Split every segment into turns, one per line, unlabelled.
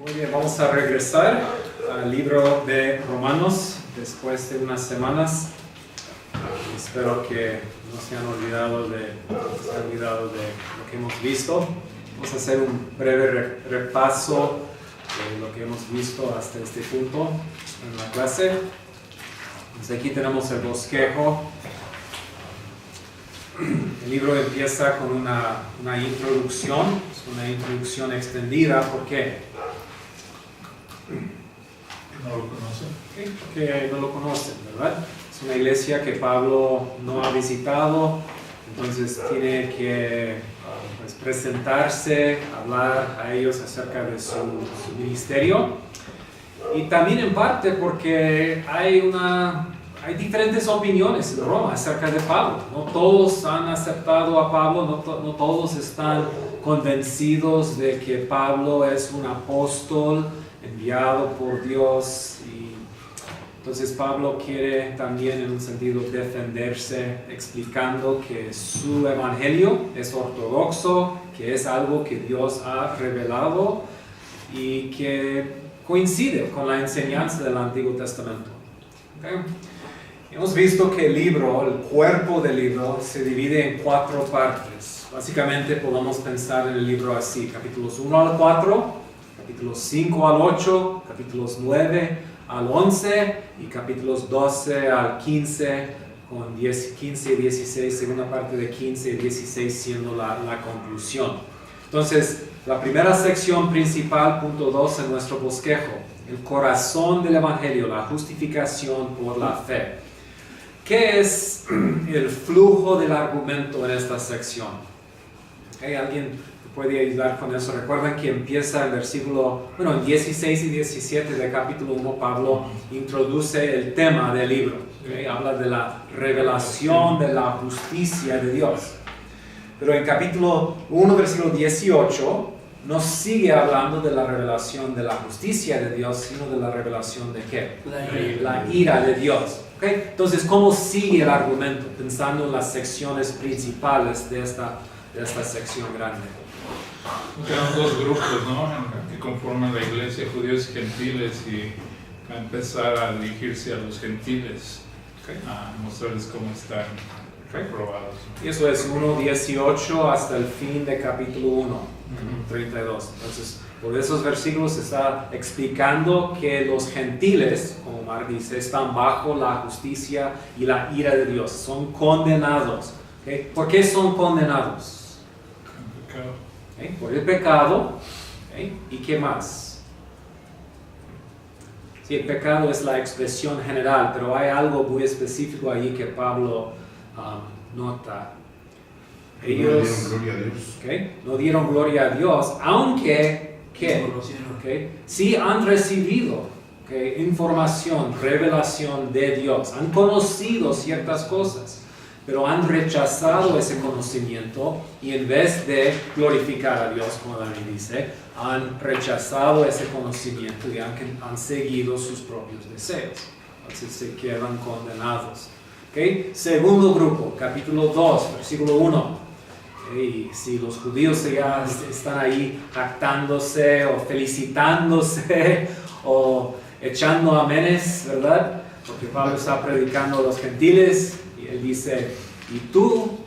Muy bien, vamos a regresar al libro de Romanos después de unas semanas. Espero que no se han olvidado de lo que hemos visto. Vamos a hacer un breve repaso de lo que hemos visto hasta este punto en la clase. Entonces aquí tenemos el bosquejo. El libro empieza con una introducción, es una introducción extendida. ¿Por qué?
No lo conocen.
Porque no lo conocen, ¿verdad? Es una iglesia que Pablo no ha visitado, entonces tiene que presentarse, hablar a ellos acerca de su ministerio. Y también en parte porque hay diferentes opiniones en Roma acerca de Pablo. No todos han aceptado a Pablo, no todos están convencidos de que Pablo es un apóstol enviado por Dios. Y entonces Pablo quiere también en un sentido defenderse, explicando que su evangelio es ortodoxo, que es algo que Dios ha revelado y que coincide con la enseñanza del Antiguo Testamento. ¿Okay? Hemos visto que el cuerpo del libro, se divide en 4 partes. Básicamente podemos pensar en el libro así: capítulos 1 al 4, capítulos 5 al 8, capítulos 9 al 11 y capítulos 12 al 15, con 15 y 16, segunda parte de 15 y 16 siendo la conclusión. Entonces, la primera sección principal, punto 2 en nuestro bosquejo, el corazón del Evangelio, la justificación por la fe. ¿Qué es el flujo del argumento en esta sección? ¿Okay? ¿Alguien puede ayudar con eso? Recuerden que empieza en 16 y 17 del capítulo 1, Pablo introduce el tema del libro. ¿Okay? Habla de la revelación de la justicia de Dios. Pero en capítulo 1, versículo 18, no sigue hablando de la revelación de la justicia de Dios, sino de la revelación de ¿qué? La ira de Dios. ¿Okay? Entonces, ¿cómo sigue el argumento? Pensando en las secciones principales de esta sección grande.
Eran 2 grupos, ¿no?, que conforman la iglesia, judíos y gentiles, y va a empezar a dirigirse a los gentiles, okay, a mostrarles cómo están reprobados.
Y eso es 1:18 hasta el fin de capítulo 1, 32. Entonces, por esos versículos está explicando que los gentiles, como Mark dice, están bajo la justicia y la ira de Dios, son condenados. ¿Okay? ¿Por qué son condenados? ¿Okay? Por el pecado. ¿Okay? ¿Y qué más? Sí, el pecado es la expresión general, pero hay algo muy específico allí que Pablo nota. Ellos no dieron gloria a Dios, aunque sí han recibido información, revelación de Dios, han conocido ciertas cosas, pero han rechazado ese conocimiento y en vez de glorificar a Dios, como David dice, han rechazado ese conocimiento y han seguido sus propios deseos. Entonces se quedan condenados. ¿Okay? Segundo grupo, capítulo 2, versículo 1. Y si los judíos ya están ahí jactándose o felicitándose o echando amenes, ¿verdad? Porque Pablo está predicando a los gentiles y él dice: y tú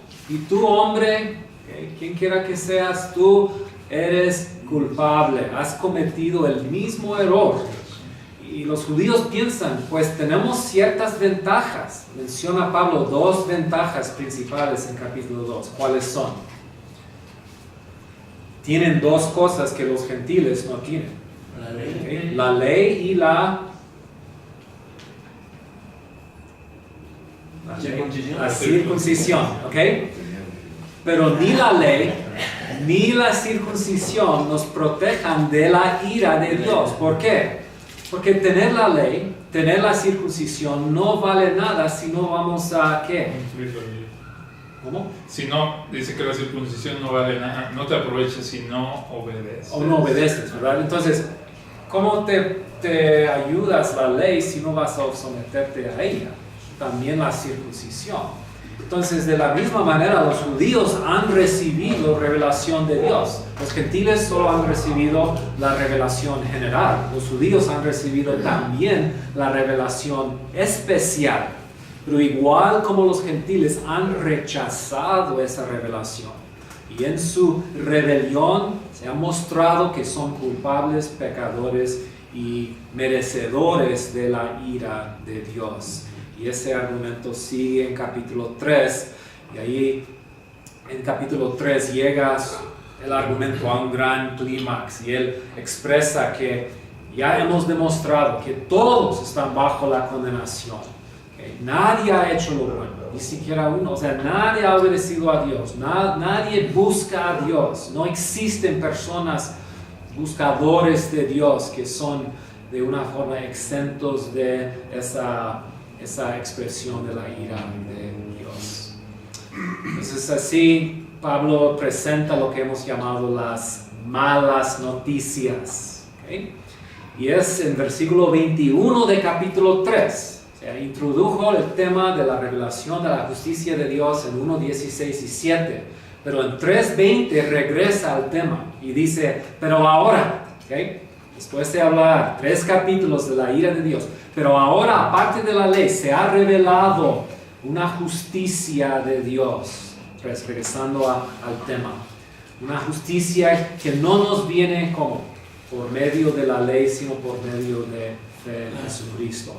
hombre, ¿okay?, quien quiera que seas, tú eres culpable, has cometido el mismo error. Y los judíos piensan, pues tenemos ciertas ventajas. Menciona Pablo 2 ventajas principales en capítulo 2. ¿Cuáles son? Tienen 2 cosas que los gentiles no tienen. ¿Okay? La ley y la circuncisión. ¿Okay? Pero ni la ley ni la circuncisión nos protejan de la ira de Dios. ¿Por qué? Porque tener la ley, tener la circuncisión no vale nada si no vamos a ¿qué? ¿Cómo?
Si no, dice que la circuncisión no vale nada, no te aproveches si no obedeces.
O no obedeces, ¿verdad? Entonces, ¿cómo te ayudas la ley si no vas a someterte a ella? También la circuncisión. Entonces, de la misma manera, los judíos han recibido revelación de Dios. Los gentiles solo han recibido la revelación general. Los judíos han recibido también la revelación especial. Pero igual como los gentiles han rechazado esa revelación. Y en su rebelión se ha mostrado que son culpables, pecadores y merecedores de la ira de Dios. Y ese argumento sigue en capítulo 3, y ahí en capítulo 3 llega el argumento a un gran clímax, y él expresa que ya hemos demostrado que todos están bajo la condenación. ¿Okay? Nadie ha hecho lo bueno, ni siquiera uno, o sea, nadie ha obedecido a Dios, nadie busca a Dios, no existen personas buscadores de Dios que son de una forma exentos de esa expresión de la ira de Dios. Entonces así Pablo presenta lo que hemos llamado las malas noticias. ¿Okay? Y es en versículo 21 de capítulo 3. O sea, introdujo el tema de la revelación de la justicia de Dios en 1:16 y 7. Pero en 3:20 regresa al tema y dice, pero ahora, ¿okay? Después de hablar 3 capítulos de la ira de Dios, pero ahora, aparte de la ley, se ha revelado una justicia de Dios. Regresando al tema. Una justicia que no nos viene como por medio de la ley, sino por medio de fe en Jesucristo.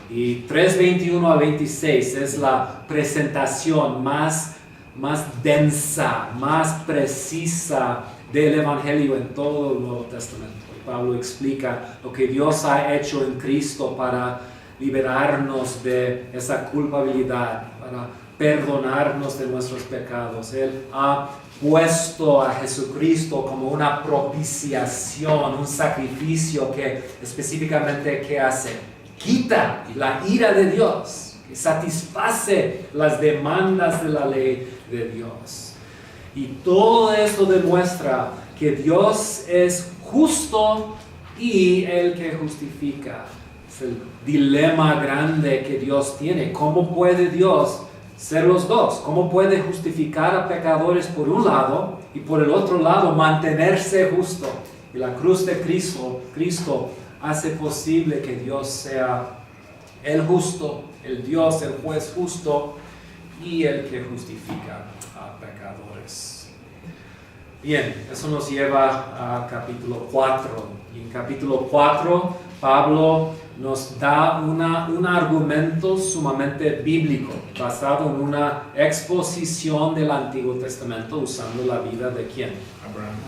Y 3:21 a 26 es la presentación más densa, más precisa del Evangelio en todo el Nuevo Testamento. Pablo explica lo que Dios ha hecho en Cristo para liberarnos de esa culpabilidad, para perdonarnos de nuestros pecados. Él ha puesto a Jesucristo como una propiciación, un sacrificio que específicamente, ¿qué hace? Quita la ira de Dios, que satisface las demandas de la ley de Dios. Y todo esto demuestra que Dios es justo y el que justifica. Es el dilema grande que Dios tiene. ¿Cómo puede Dios ser los dos? ¿Cómo puede justificar a pecadores por un lado y por el otro lado mantenerse justo? Y la cruz de Cristo hace posible que Dios sea el justo, el Dios, el juez justo y el que justifica a pecadores. Bien, eso nos lleva a capítulo 4. Y en capítulo 4, Pablo nos da un argumento sumamente bíblico, basado en una exposición del Antiguo Testamento, usando la vida de ¿quién?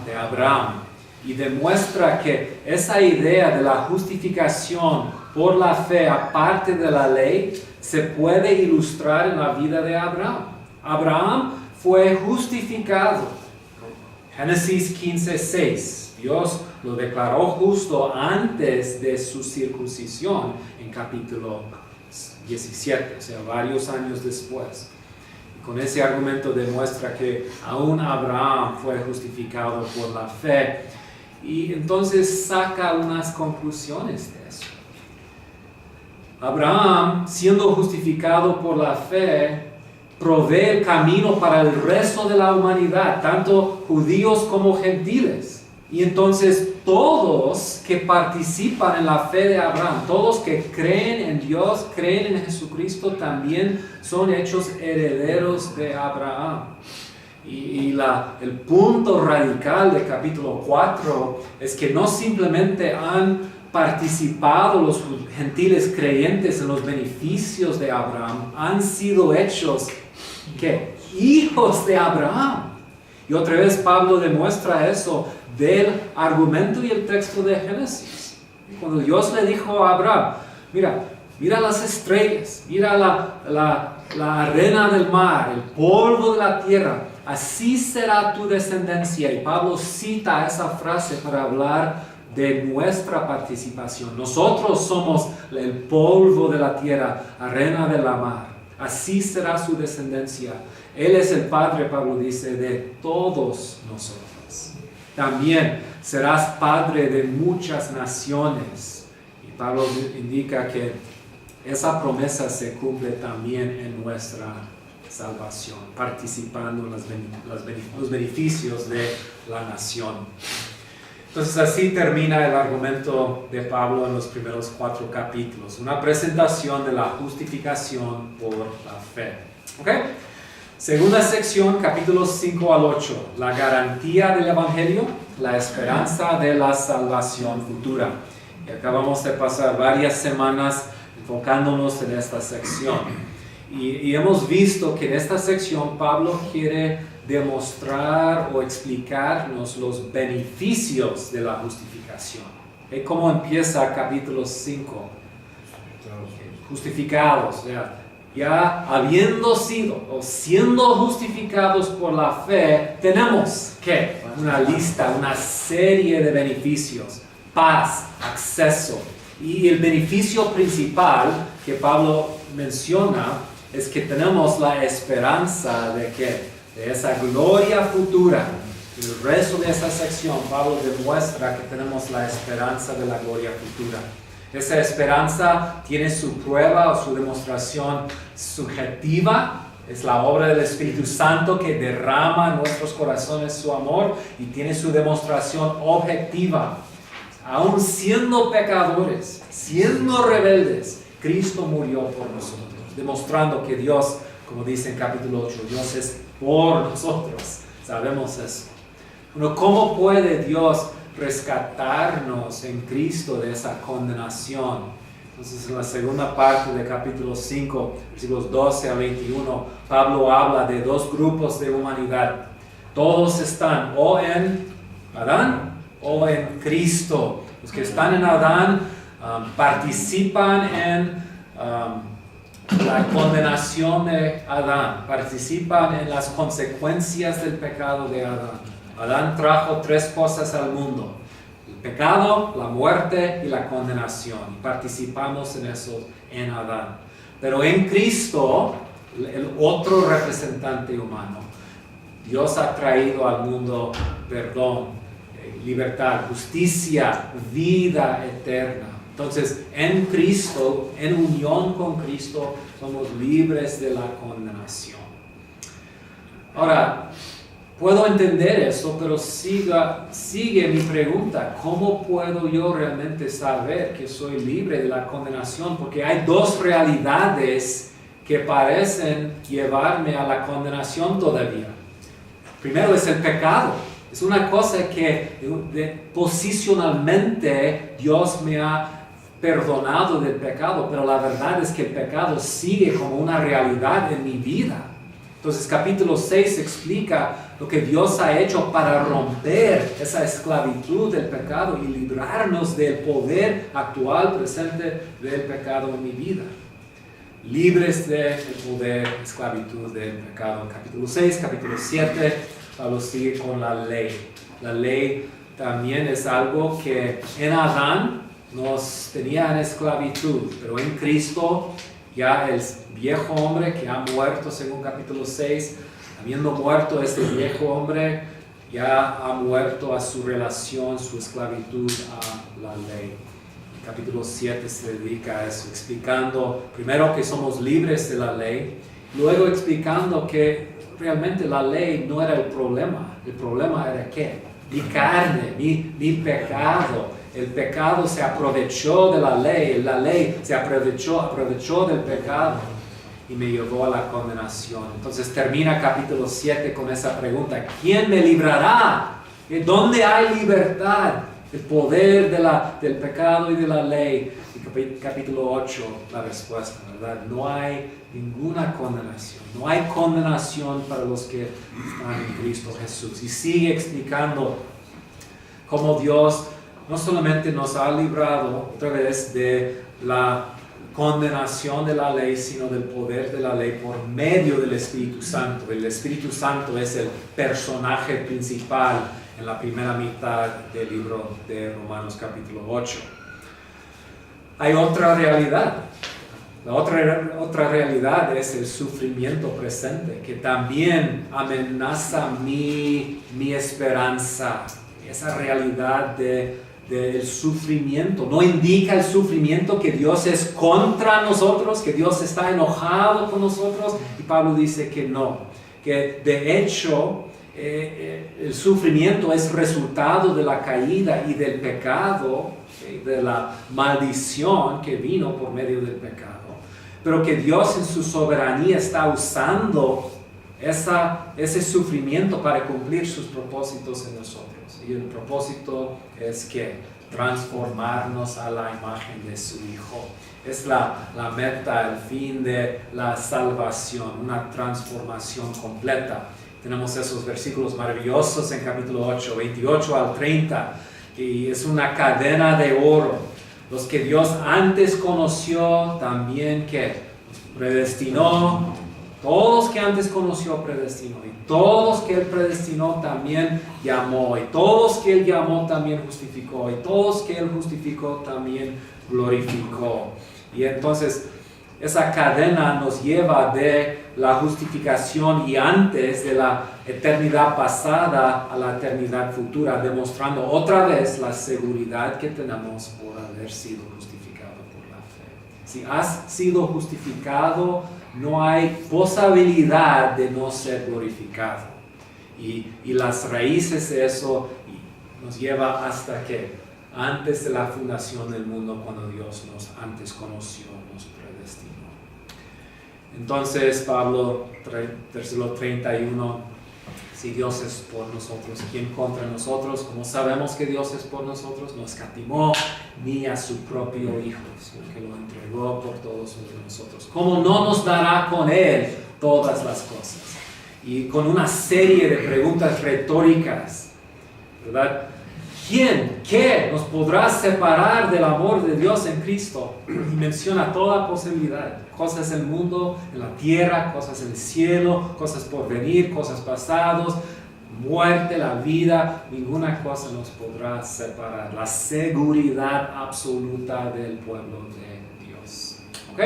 De Abraham. Y demuestra que esa idea de la justificación por la fe, aparte de la ley, se puede ilustrar en la vida de Abraham. Abraham fue justificado. Génesis 15:6, Dios lo declaró justo antes de su circuncisión en capítulo 17, o sea, varios años después. Y con ese argumento demuestra que aún Abraham fue justificado por la fe. Y entonces saca unas conclusiones de eso. Abraham, siendo justificado por la fe, provee el camino para el resto de la humanidad, tanto judíos como gentiles. Y entonces todos que participan en la fe de Abraham, todos que creen en Dios, creen en Jesucristo, también son hechos herederos de Abraham. Y el punto radical del capítulo 4 es que no simplemente han participado los gentiles creyentes en los beneficios de Abraham, han sido hechos ¿qué? Hijos de Abraham. Y otra vez Pablo demuestra eso del argumento y el texto de Génesis. Cuando Dios le dijo a Abraham, mira las estrellas, mira la arena del mar, el polvo de la tierra, así será tu descendencia. Y Pablo cita esa frase para hablar de nuestra participación. Nosotros somos el polvo de la tierra, arena de la mar. Así será su descendencia. Él es el Padre, Pablo dice, de todos nosotros. También serás padre de muchas naciones. Y Pablo indica que esa promesa se cumple también en nuestra salvación, participando en los beneficios de la nación. Entonces así termina el argumento de Pablo en los primeros 4 capítulos. Una presentación de la justificación por la fe. ¿Ok? Segunda sección, capítulos 5 al 8. La garantía del Evangelio, la esperanza de la salvación futura. Y acabamos de pasar varias semanas enfocándonos en esta sección. Y hemos visto que en esta sección Pablo quiere demostrar o explicarnos los beneficios de la justificación. ¿Y cómo empieza capítulo 5? Justificados, ya habiendo sido o siendo justificados por la fe, tenemos ¿qué? Una lista, una serie de beneficios, paz, acceso. Y el beneficio principal que Pablo menciona es que tenemos la esperanza de que de esa gloria futura. En el resto de esa sección, Pablo demuestra que tenemos la esperanza de la gloria futura. Esa esperanza tiene su prueba o su demostración subjetiva. Es la obra del Espíritu Santo que derrama en nuestros corazones su amor, y tiene su demostración objetiva. Aún siendo pecadores, siendo rebeldes, Cristo murió por nosotros, demostrando que Dios, como dice en capítulo 8, Dios es por nosotros. Sabemos eso. Bueno, ¿cómo puede Dios rescatarnos en Cristo de esa condenación? Entonces, en la segunda parte del capítulo 5, versículos 12 a 21, Pablo habla de 2 grupos de humanidad. Todos están o en Adán o en Cristo. Los que están en Adán participan en la condenación de Adán, participan en las consecuencias del pecado de Adán. Adán trajo 3 cosas al mundo: el pecado, la muerte y la condenación. Y participamos en eso en Adán. Pero en Cristo, el otro representante humano, Dios ha traído al mundo perdón, libertad, justicia, vida eterna. Entonces, en Cristo, en unión con Cristo, somos libres de la condenación. Ahora, puedo entender eso, pero sigue mi pregunta: ¿cómo puedo yo realmente saber que soy libre de la condenación? Porque hay 2 realidades que parecen llevarme a la condenación todavía. Primero es el pecado. Es una cosa que posicionalmente Dios me ha perdonado del pecado, pero la verdad es que el pecado sigue como una realidad en mi vida. Entonces, capítulo 6 explica lo que Dios ha hecho para romper esa esclavitud del pecado y librarnos del poder actual, presente del pecado en mi vida. Libres del poder, esclavitud del pecado. Capítulo 6, capítulo 7, Pablo sigue con la ley. La ley también es algo que en Adán nos tenía en esclavitud, pero en Cristo ya el viejo hombre que ha muerto, según capítulo 6, habiendo muerto este viejo hombre, ya ha muerto a su relación, su esclavitud a la ley. Capítulo 7 se dedica a eso, explicando primero que somos libres de la ley, luego explicando que realmente la ley no era el problema era ¿qué? Mi carne, mi pecado. El pecado se aprovechó de la ley se aprovechó del pecado y me llevó a la condenación. Entonces termina capítulo 7 con esa pregunta: ¿quién me librará? ¿Dónde hay libertad? El poder del pecado y de la ley. Y capítulo 8, la respuesta, ¿verdad? No hay ninguna condenación. No hay condenación para los que están en Cristo Jesús. Y sigue explicando cómo Dios no solamente nos ha librado otra vez de la condenación de la ley, sino del poder de la ley por medio del Espíritu Santo. El Espíritu Santo es el personaje principal en la primera mitad del libro de Romanos capítulo 8. Hay otra realidad. La otra realidad es el sufrimiento presente, que también amenaza mi esperanza. Esa realidad de del sufrimiento. No indica el sufrimiento que Dios es contra nosotros, que Dios está enojado con nosotros. Y Pablo dice que no, que de hecho el sufrimiento es resultado de la caída y del pecado, de la maldición que vino por medio del pecado. Pero que Dios en su soberanía está usando ese sufrimiento para cumplir sus propósitos en nosotros. Y el propósito es que transformarnos a la imagen de su Hijo. Es la meta, el fin de la salvación, una transformación completa. Tenemos esos versículos maravillosos en capítulo 8, 28 al 30, y es una cadena de oro. Los que Dios antes conoció, también que los predestinó. Todos que antes conoció, predestinó. Y todos que Él predestinó, también llamó. Y todos que Él llamó, también justificó. Y todos que Él justificó, también glorificó. Y entonces, esa cadena nos lleva de la justificación y antes de la eternidad pasada a la eternidad futura, demostrando otra vez la seguridad que tenemos por haber sido justificado por la fe. Si has sido justificado, no hay posibilidad de no ser glorificado. Y las raíces de eso nos lleva hasta que antes de la fundación del mundo, cuando Dios nos antes conoció, nos predestinó. Entonces, Pablo, versículo 31, si Dios es por nosotros, ¿quién contra nosotros? Como sabemos que Dios es por nosotros, no escatimó ni a su propio Hijo, sino que lo entregó por todos nosotros. ¿Cómo no nos dará con Él todas las cosas? Y con una serie de preguntas retóricas, ¿verdad? ¿Quién, qué nos podrá separar del amor de Dios en Cristo? Y menciona toda posibilidad. Cosas en el mundo, en la tierra, cosas en el cielo, cosas por venir, cosas pasadas, muerte, la vida. Ninguna cosa nos podrá separar. La seguridad absoluta del pueblo de Dios. ¿Ok?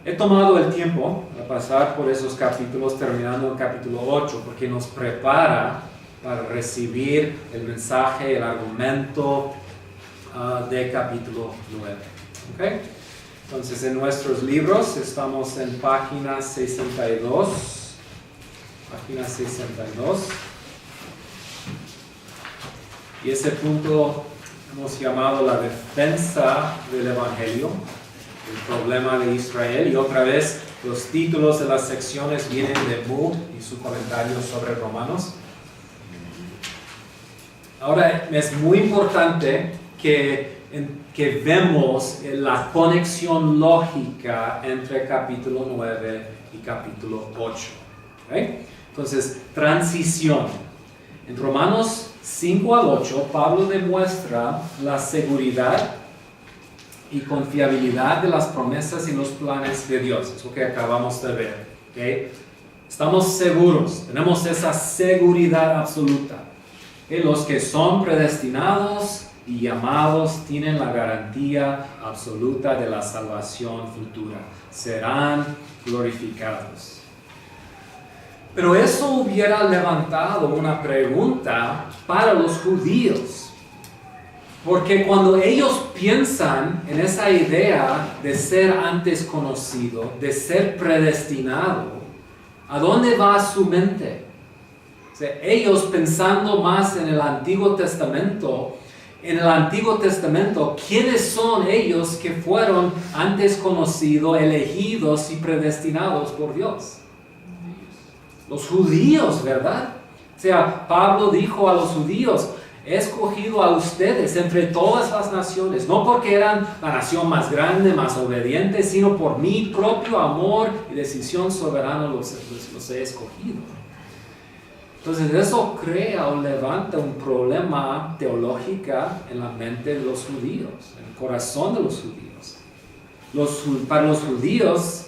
He tomado el tiempo para pasar por esos capítulos, terminando el capítulo 8, porque nos prepara para recibir el mensaje, el argumento de capítulo 9. ¿Okay? Entonces, en nuestros libros estamos en página 62. Página 62. Y ese punto hemos llamado la defensa del Evangelio, el problema de Israel. Y otra vez, los títulos de las secciones vienen de Mood y su comentario sobre Romanos. Ahora es muy importante que vemos la conexión lógica entre capítulo 9 y capítulo 8. ¿Okay? Entonces, transición. En Romanos 5 al 8, Pablo demuestra la seguridad y confiabilidad de las promesas y los planes de Dios. Es lo que acabamos de ver. ¿Okay? Estamos seguros, tenemos esa seguridad absoluta. Que los que son predestinados y llamados tienen la garantía absoluta de la salvación futura. Serán glorificados. Pero eso hubiera levantado una pregunta para los judíos. Porque cuando ellos piensan en esa idea de ser antes conocido, de ser predestinado, ¿a dónde va su mente? O sea, ellos pensando más en el Antiguo Testamento, ¿quiénes son ellos que fueron antes conocidos, elegidos y predestinados por Dios? Los judíos, ¿verdad? O sea, Pablo dijo a los judíos, he escogido a ustedes entre todas las naciones, no porque eran la nación más grande, más obediente, sino por mi propio amor y decisión soberana los he escogido. Entonces eso crea o levanta un problema teológico en la mente de los judíos, en el corazón de los judíos. Para los judíos,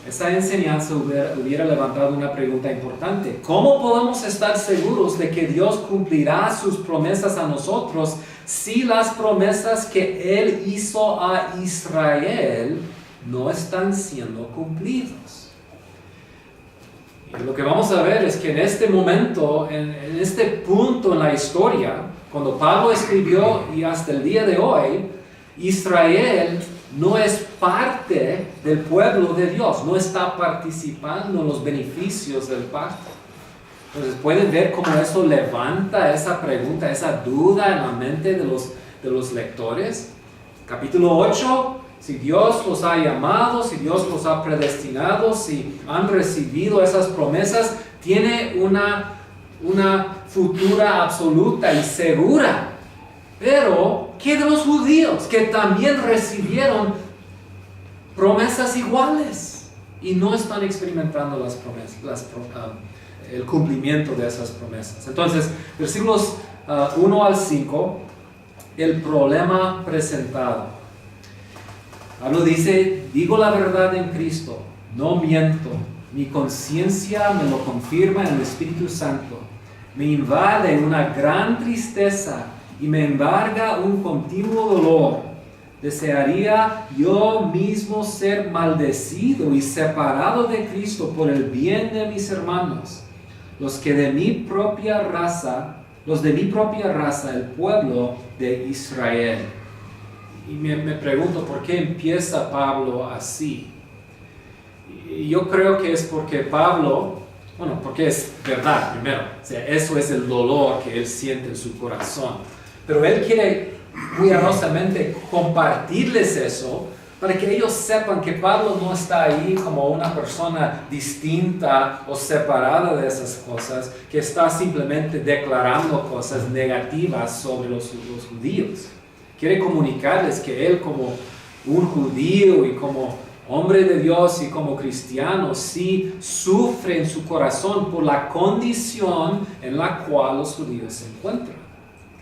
esa enseñanza hubiera levantado una pregunta importante. ¿Cómo podemos estar seguros de que Dios cumplirá sus promesas a nosotros si las promesas que Él hizo a Israel no están siendo cumplidas? Lo que vamos a ver es que en este momento, en este punto en la historia, Cuando Pablo escribió y hasta el día de hoy, Israel no es parte del pueblo de Dios, no está participando en los beneficios del pacto. Entonces pueden ver cómo eso levanta esa pregunta, esa duda en la mente de los lectores. Capítulo 8, si Dios los ha llamado, si Dios los ha predestinado, si han recibido esas promesas, tiene una futura absoluta y segura. Pero, ¿qué de los judíos que también recibieron promesas iguales y no están experimentando las promesas, el cumplimiento de esas promesas? Entonces, versículos 1 al 5, el problema presentado. Pablo dice, digo la verdad en Cristo, no miento, mi conciencia me lo confirma en el Espíritu Santo, me invade una gran tristeza y me embarga un continuo dolor. Desearía yo mismo ser maldecido y separado de Cristo por el bien de mis hermanos, los de mi propia raza, el pueblo de Israel. Y me pregunto, ¿por qué empieza Pablo así? Y yo creo que es porque Pablo, porque es verdad primero, o sea, eso es el dolor que él siente en su corazón. Pero él quiere cuidadosamente compartirles eso para que ellos sepan que Pablo no está ahí como una persona distinta o separada de esas cosas, que está simplemente declarando cosas negativas sobre los judíos. Quiere comunicarles que él como un judío y como hombre de Dios y como cristiano sí sufre en su corazón por la condición en la cual los judíos se encuentran.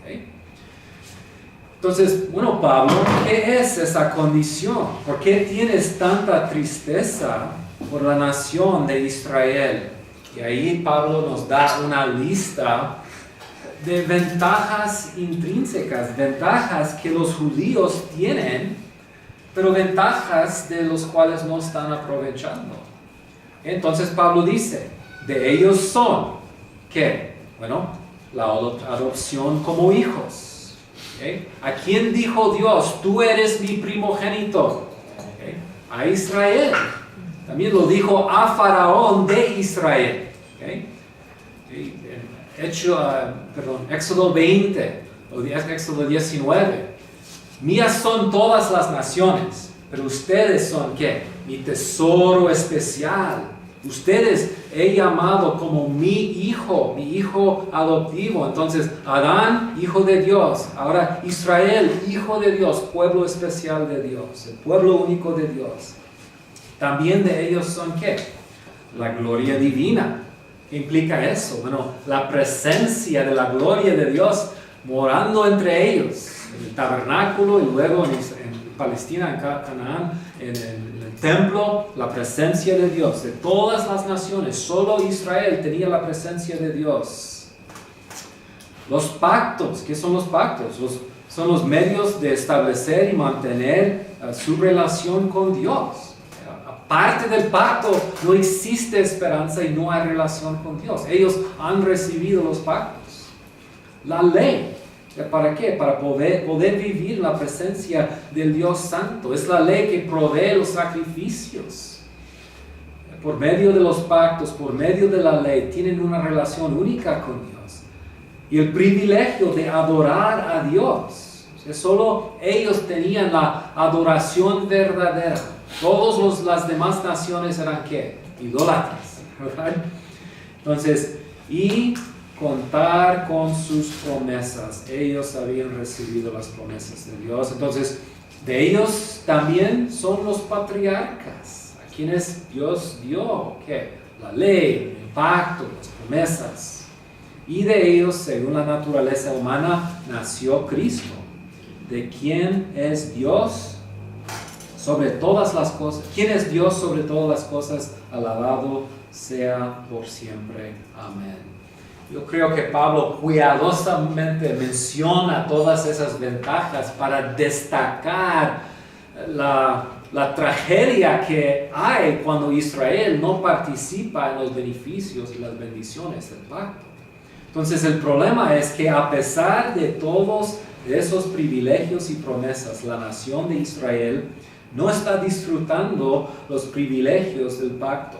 ¿Okay? Entonces, Pablo, ¿qué es esa condición? ¿Por qué tienes tanta tristeza por la nación de Israel? Y ahí Pablo nos da una lista de ventajas intrínsecas, ventajas que los judíos tienen, pero ventajas de los cuales no están aprovechando. Entonces Pablo dice, de ellos son, ¿qué? La adopción como hijos. ¿Okay? ¿A quién dijo Dios? Tú eres mi primogénito. ¿Okay? A Israel. También lo dijo a Faraón de Israel. ¿Okay? Éxodo 20 o Éxodo 19. Mías son todas las naciones, pero ustedes son, ¿qué? Mi tesoro especial. Ustedes he llamado como mi hijo adoptivo. Entonces, Adán, hijo de Dios. Ahora, Israel, hijo de Dios, pueblo especial de Dios, el pueblo único de Dios. También de ellos son, ¿qué? La gloria divina. ¿Qué implica eso? La presencia de la gloria de Dios morando entre ellos. En el tabernáculo y luego en Palestina, en Canaán, en el templo, la presencia de Dios, de todas las naciones. Solo Israel tenía la presencia de Dios. Los pactos, ¿qué son los pactos? Son los medios de establecer y mantener su relación con Dios. Aparte del pacto, no existe esperanza y no hay relación con Dios. Ellos han recibido los pactos. La ley. ¿Para qué? Para poder vivir la presencia del Dios Santo. Es la ley que provee los sacrificios. Por medio de los pactos, por medio de la ley, tienen una relación única con Dios. Y el privilegio de adorar a Dios. Solo ellos tenían la adoración verdadera. Todas las demás naciones eran ¿qué? Idólatras. ¿Verdad? Entonces, contar con sus promesas. Ellos habían recibido las promesas de Dios. Entonces, de ellos también son los patriarcas, a quienes Dios dio, ¿qué? La ley, el pacto, las promesas. Y de ellos, según la naturaleza humana, nació Cristo, de quien es Dios sobre todas las cosas. ¿Quién es Dios sobre todas las cosas? Alabado sea por siempre. Amén. Yo creo que Pablo cuidadosamente menciona todas esas ventajas para destacar la tragedia que hay cuando Israel no participa en los beneficios y las bendiciones del pacto. Entonces el problema es que a pesar de todos esos privilegios y promesas, la nación de Israel no está disfrutando los privilegios del pacto.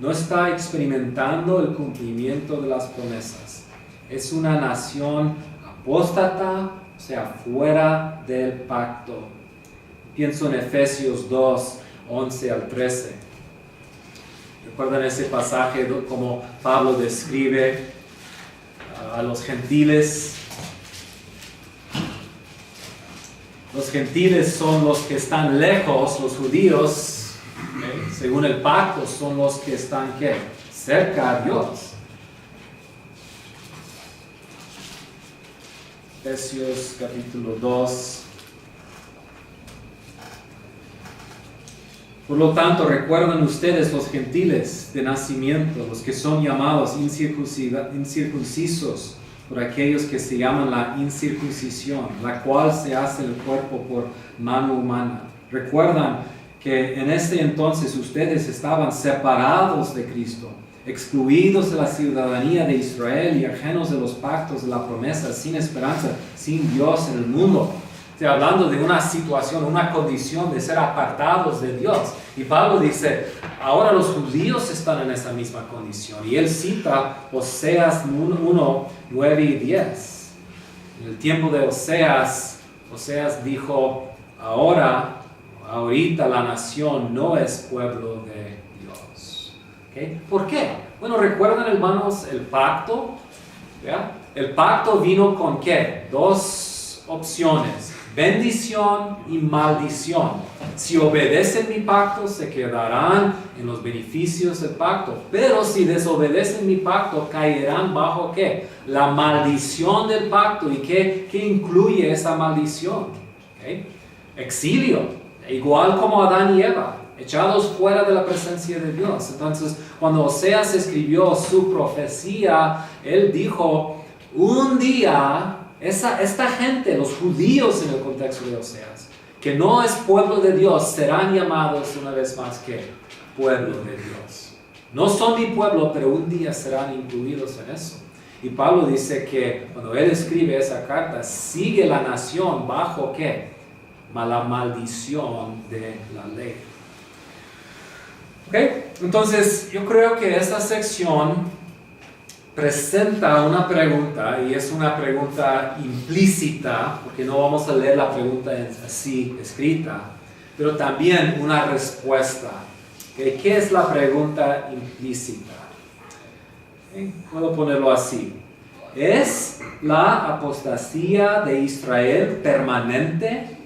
No está experimentando el cumplimiento de las promesas. Es una nación apóstata, o sea, fuera del pacto. Pienso en Efesios 2, 11 al 13. ¿Recuerdan ese pasaje como Pablo describe a los gentiles? Los gentiles son los que están lejos, los judíos, según el pacto, son los que están ¿qué? Cerca a Dios. Efesios capítulo 2. Por lo tanto, recuerden ustedes los gentiles de nacimiento, los que son llamados incircuncisos, por aquellos que se llaman la incircuncisión, la cual se hace el cuerpo por mano humana. Recuerdan que en ese entonces ustedes estaban separados de Cristo, excluidos de la ciudadanía de Israel y ajenos de los pactos de la promesa, sin esperanza, sin Dios en el mundo. Estoy hablando de una situación, una condición de ser apartados de Dios. Y Pablo dice, ahora los judíos están en esa misma condición. Y él cita Oseas 1, 9 y 10. En el tiempo de Oseas dijo, ahorita la nación no es pueblo de Dios. ¿Okay? ¿Por qué? Bueno, recuerdan, hermanos, el pacto. ¿Ya? El pacto vino con ¿qué? Dos opciones. Bendición y maldición. Si obedecen mi pacto, se quedarán en los beneficios del pacto. Pero si desobedecen mi pacto, caerán bajo ¿qué? La maldición del pacto. ¿Y qué incluye esa maldición? ¿Okay? Exilio, igual como Adán y Eva, echados fuera de la presencia de Dios. Entonces, cuando Oseas escribió su profecía, él dijo, un día esta gente, los judíos en el contexto de Oseas, que no es pueblo de Dios, serán llamados una vez más que pueblo de Dios. No son mi pueblo, pero un día serán incluidos en eso. Y Pablo dice que cuando él escribe esa carta, sigue la nación bajo ¿qué? La maldición de la ley. ¿Okay? Entonces, yo creo que esta sección presenta una pregunta, y es una pregunta implícita, porque no vamos a leer la pregunta así escrita, pero también una respuesta. ¿Okay? ¿Qué es la pregunta implícita? ¿Okay? Puedo ponerlo así. ¿Es la apostasía de Israel permanente?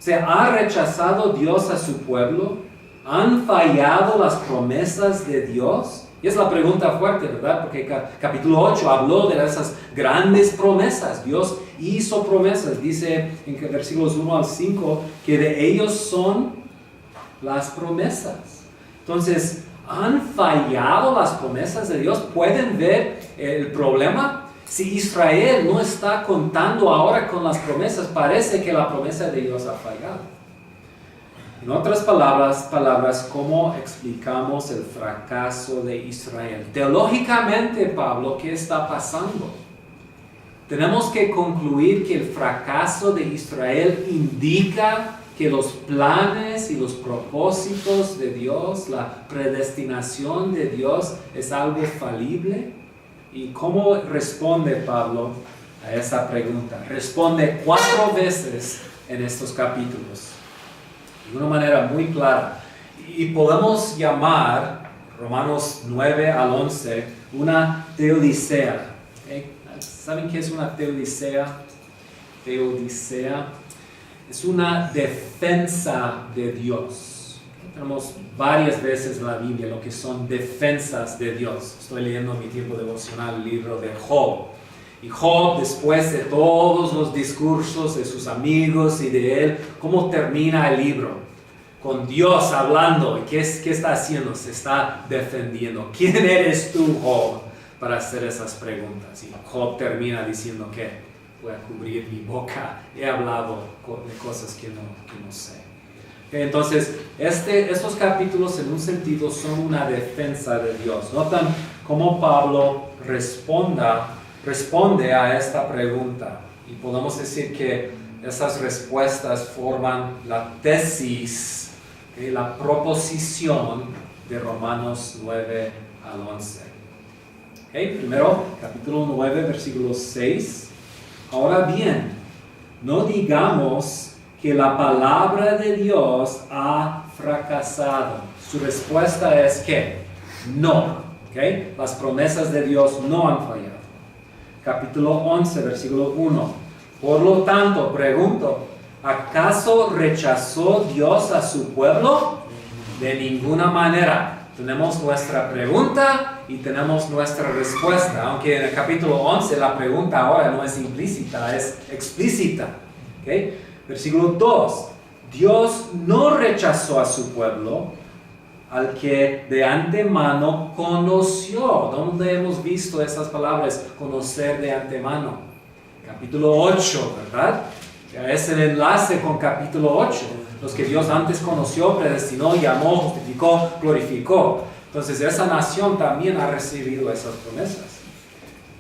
¿Se ha rechazado Dios a su pueblo? ¿Han fallado las promesas de Dios? Y es la pregunta fuerte, ¿verdad? Porque capítulo 8 habló de esas grandes promesas. Dios hizo promesas. Dice en versículos 1 al 5 que de ellos son las promesas. Entonces, ¿han fallado las promesas de Dios? ¿Pueden ver el problema? Si Israel no está contando ahora con las promesas, parece que la promesa de Dios ha fallado. En otras palabras, ¿cómo explicamos el fracaso de Israel? Teológicamente, Pablo, ¿qué está pasando? Tenemos que concluir que el fracaso de Israel indica que los planes y los propósitos de Dios, la predestinación de Dios es algo falible. ¿Y cómo responde Pablo a esa pregunta? Responde 4 veces en estos capítulos, de una manera muy clara. Y podemos llamar Romanos 9 al 11 una teodicea. ¿Okay? ¿Saben qué es una teodicea? Teodicea es una defensa de Dios. Tenemos varias veces en la Biblia lo que son defensas de Dios. Estoy leyendo en mi tiempo devocional el libro de Job. Y Job, después de todos los discursos de sus amigos y de él, ¿cómo termina el libro? Con Dios hablando. ¿Qué está haciendo? Se está defendiendo. ¿Quién eres tú, Job, para hacer esas preguntas? Y Job termina diciendo que voy a cubrir mi boca. He hablado de cosas que no sé. Entonces, estos capítulos en un sentido son una defensa de Dios. Notan cómo Pablo responde responde a esta pregunta. Y podemos decir que esas respuestas forman la tesis, la proposición de Romanos 9 al 11. Primero, capítulo 9, versículo 6. Ahora bien, no digamos que la palabra de Dios ha fracasado. Su respuesta es que no. Las promesas de Dios no han fallado. Capítulo 11, versículo 1. Por lo tanto, pregunto, ¿acaso rechazó Dios a su pueblo? De ninguna manera. Tenemos nuestra pregunta y tenemos nuestra respuesta. Aunque en el capítulo 11 la pregunta ahora no es implícita, es explícita. Versículo 2. Dios no rechazó a su pueblo, al que de antemano conoció. ¿Dónde hemos visto esas palabras? Conocer de antemano. Capítulo 8, ¿verdad? Es el enlace con capítulo 8. Los que Dios antes conoció, predestinó, llamó, justificó, glorificó. Entonces esa nación también ha recibido esas promesas.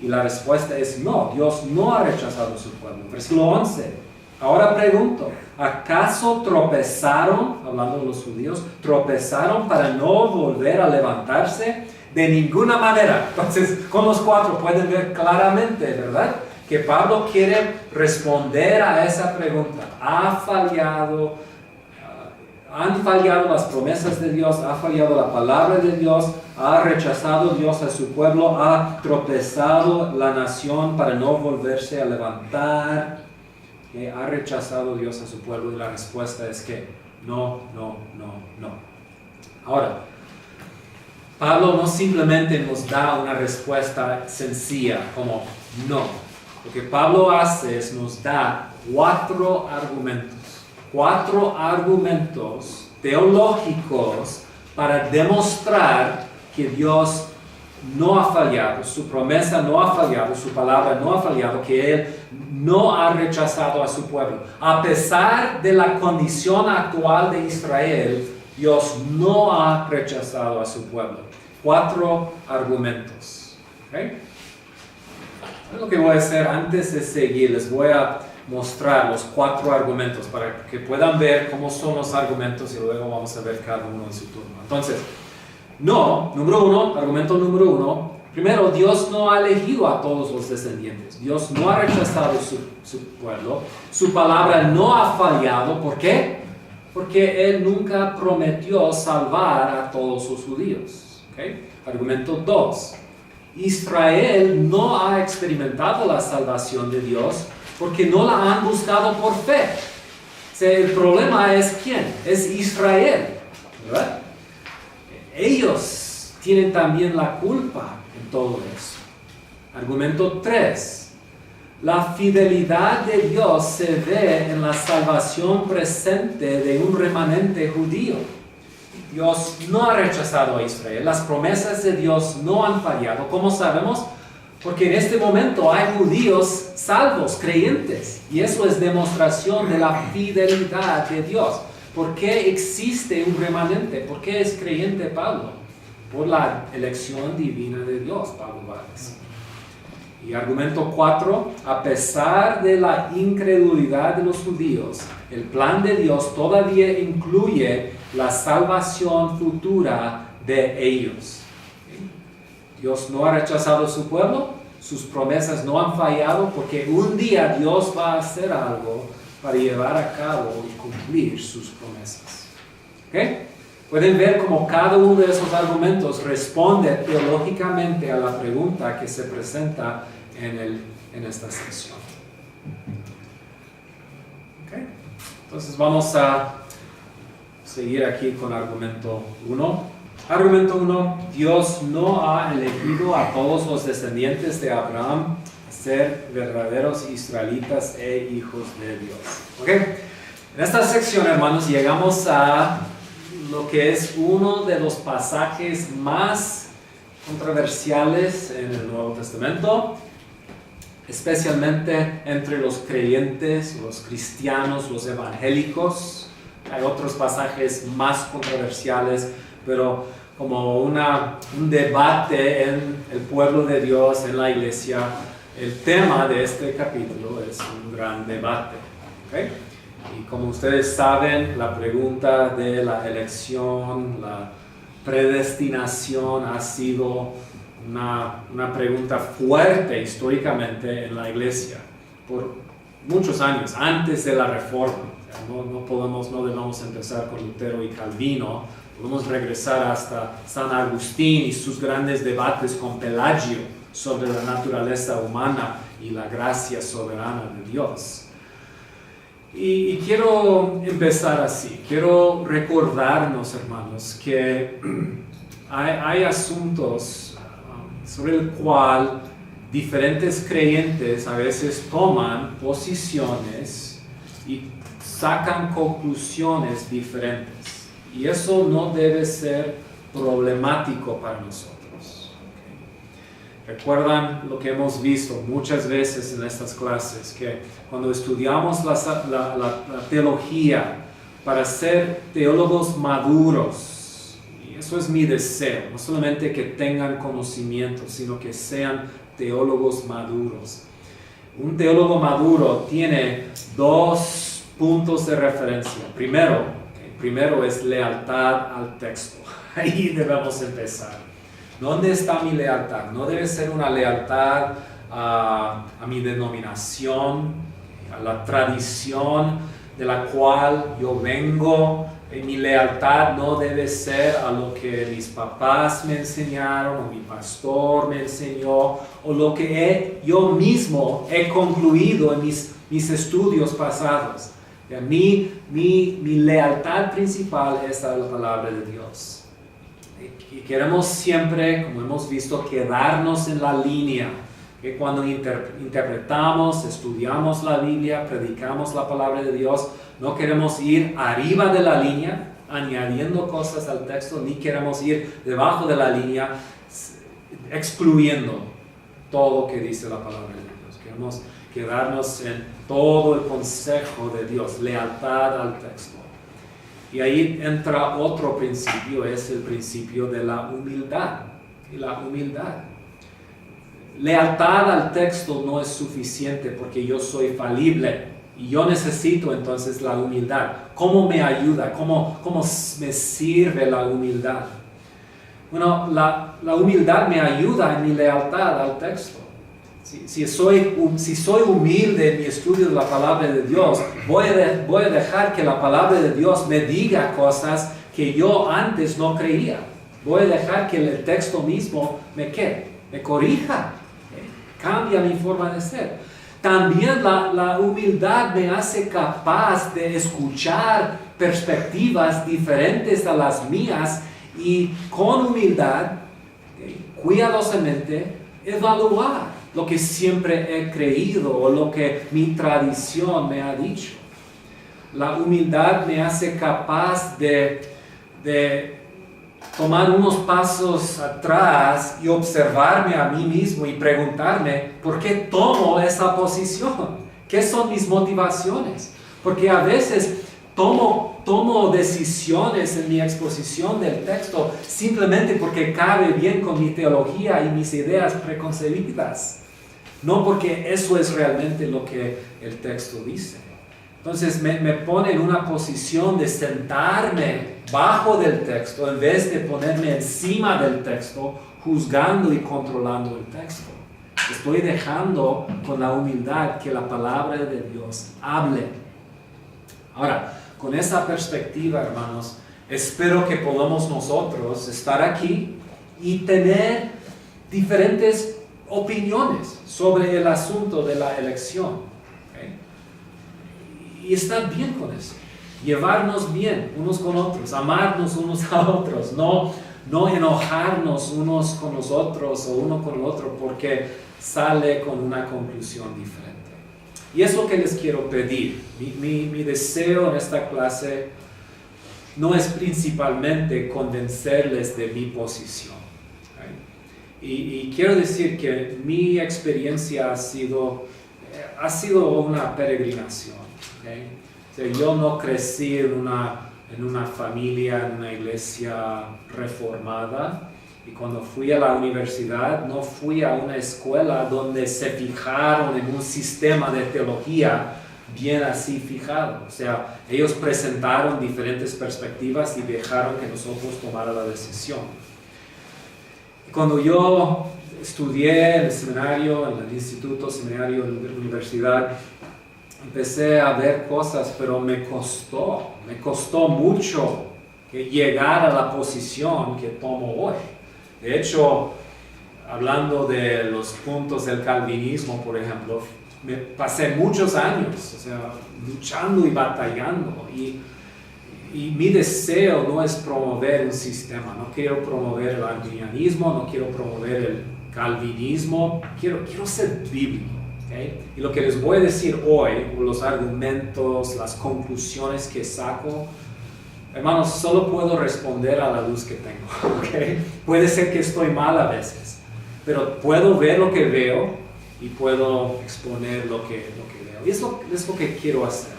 Y la respuesta es no. Dios no ha rechazado a su pueblo. Versículo 11. Ahora pregunto, ¿acaso tropezaron, hablando de los judíos, tropezaron para no volver a levantarse? De ninguna manera. Entonces, con los 4 pueden ver claramente, ¿verdad?, que Pablo quiere responder a esa pregunta. ¿Han fallado las promesas de Dios? ¿Ha fallado la palabra de Dios? ¿Ha rechazado Dios a su pueblo? ¿Ha tropezado la nación para no volverse a levantar? ¿Ha rechazado Dios a su pueblo? Y la respuesta es que no. Ahora, Pablo no simplemente nos da una respuesta sencilla como no. Lo que Pablo hace es nos da 4 argumentos teológicos para demostrar que Dios no ha fallado, su promesa no ha fallado, su palabra no ha fallado, que Él no ha rechazado a su pueblo. A pesar de la condición actual de Israel, Dios no ha rechazado a su pueblo. 4 argumentos. Lo que voy a hacer antes de seguir, les voy a mostrar los 4 argumentos para que puedan ver cómo son los argumentos y luego vamos a ver cada uno en su turno. Entonces, argumento número 1. Primero, Dios no ha elegido a todos los descendientes. Dios no ha rechazado su pueblo. Su palabra no ha fallado. ¿Por qué? Porque Él nunca prometió salvar a todos los judíos. Argumento 2. Israel no ha experimentado la salvación de Dios porque no la han buscado por fe. El problema es ¿quién? Es Israel, ¿verdad? Ellos tienen también la culpa en todo eso. Argumento 3. La fidelidad de Dios se ve en la salvación presente de un remanente judío. Dios no ha rechazado a Israel. Las promesas de Dios no han fallado. ¿Cómo sabemos? Porque en este momento hay judíos salvos, creyentes. Y eso es demostración de la fidelidad de Dios. ¿Por qué existe un remanente? ¿Por qué es creyente Pablo? Por la elección divina de Dios, Pablo va a decir. Y argumento 4, a pesar de la incredulidad de los judíos, el plan de Dios todavía incluye la salvación futura de ellos. Dios no ha rechazado a su pueblo, sus promesas no han fallado, porque un día Dios va a hacer algo para llevar a cabo y cumplir sus promesas. Pueden ver cómo cada uno de esos argumentos responde teológicamente a la pregunta que se presenta en esta sección. Entonces vamos a seguir aquí con argumento 1. Argumento 1, Dios no ha elegido a todos los descendientes de Abraham a ser verdaderos israelitas e hijos de Dios. En esta sección, hermanos, llegamos a lo que es uno de los pasajes más controversiales en el Nuevo Testamento, especialmente entre los creyentes, los cristianos, los evangélicos. Hay otros pasajes más controversiales, pero como un debate en el pueblo de Dios, en la iglesia, el tema de este capítulo es un gran debate. ¿Okay? Y como ustedes saben, la pregunta de la elección, la predestinación ha sido una pregunta fuerte históricamente en la iglesia por muchos años, antes de la Reforma. No debemos empezar con Lutero y Calvino, podemos regresar hasta San Agustín y sus grandes debates con Pelagio sobre la naturaleza humana y la gracia soberana de Dios. Y quiero empezar así, quiero recordarnos, hermanos, que hay asuntos sobre el cual diferentes creyentes a veces toman posiciones y sacan conclusiones diferentes. Y eso no debe ser problemático para nosotros. ¿Recuerdan lo que hemos visto muchas veces en estas clases? Que cuando estudiamos la teología para ser teólogos maduros, y eso es mi deseo, no solamente que tengan conocimiento, sino que sean teólogos maduros. Un teólogo maduro tiene dos puntos de referencia. Primero es lealtad al texto. Ahí debemos empezar. ¿Dónde está mi lealtad? No debe ser una lealtad a mi denominación, a la tradición de la cual yo vengo. Mi lealtad no debe ser a lo que mis papás me enseñaron, o mi pastor me enseñó, o lo que yo mismo he concluido en mis estudios pasados. Mi lealtad principal es a la palabra de Dios. Y queremos siempre, como hemos visto, quedarnos en la línea. Que cuando interpretamos, estudiamos la Biblia, predicamos la palabra de Dios, no queremos ir arriba de la línea, añadiendo cosas al texto, ni queremos ir debajo de la línea, excluyendo todo lo que dice la palabra de Dios. Queremos quedarnos en todo el consejo de Dios, lealtad al texto. Y ahí entra otro principio, es el principio de la humildad. Y la humildad. Lealtad al texto no es suficiente porque yo soy falible y yo necesito entonces la humildad. ¿Cómo me ayuda? ¿Cómo me sirve la humildad? Bueno, la humildad me ayuda en mi lealtad al texto. Si soy humilde en mi estudio de la palabra de Dios, voy a dejar que la palabra de Dios me diga cosas que yo antes no creía. Voy a dejar que el texto mismo me corrija, cambia mi forma de ser. También la humildad me hace capaz de escuchar perspectivas diferentes a las mías y con humildad, cuidadosamente, evaluar lo que siempre he creído o lo que mi tradición me ha dicho. La humildad me hace capaz de tomar unos pasos atrás y observarme a mí mismo y preguntarme ¿por qué tomo esa posición? ¿Qué son mis motivaciones? Porque a veces tomo decisiones en mi exposición del texto simplemente porque cabe bien con mi teología y mis ideas preconcebidas. No porque eso es realmente lo que el texto dice. Entonces me pone en una posición de sentarme bajo del texto en vez de ponerme encima del texto, juzgando y controlando el texto. Estoy dejando con la humildad que la palabra de Dios hable. Ahora, con esa perspectiva, hermanos, espero que podamos nosotros estar aquí y tener diferentes opiniones sobre el asunto de la elección. ¿Okay? Y estar bien con eso. Llevarnos bien unos con otros, amarnos unos a otros, no enojarnos unos con los otros o uno con el otro porque sale con una conclusión diferente. Y es lo que les quiero pedir. Mi deseo en esta clase no es principalmente convencerles de mi posición. Y quiero decir que mi experiencia ha sido una peregrinación. ¿Okay? O sea, yo no crecí en una familia, en una iglesia reformada. Y cuando fui a la universidad, no fui a una escuela donde se fijaron en un sistema de teología bien así fijado. O sea, ellos presentaron diferentes perspectivas y dejaron que nosotros tomara la decisión. Y cuando yo estudié en el seminario, en el instituto, seminario, en la universidad, empecé a ver cosas, pero me costó mucho llegar a la posición que tomo hoy. De hecho, hablando de los puntos del calvinismo, por ejemplo, me pasé muchos años, o sea, luchando y batallando. Y mi deseo no es promover un sistema, no quiero promover el arminianismo, no quiero promover el calvinismo, quiero ser bíblico. ¿Okay? Y lo que les voy a decir hoy, los argumentos, las conclusiones que saco, hermanos, solo puedo responder a la luz que tengo. ¿Okay? Puede ser que estoy mal a veces, pero puedo ver lo que veo y puedo exponer lo que veo. Y es lo que quiero hacer.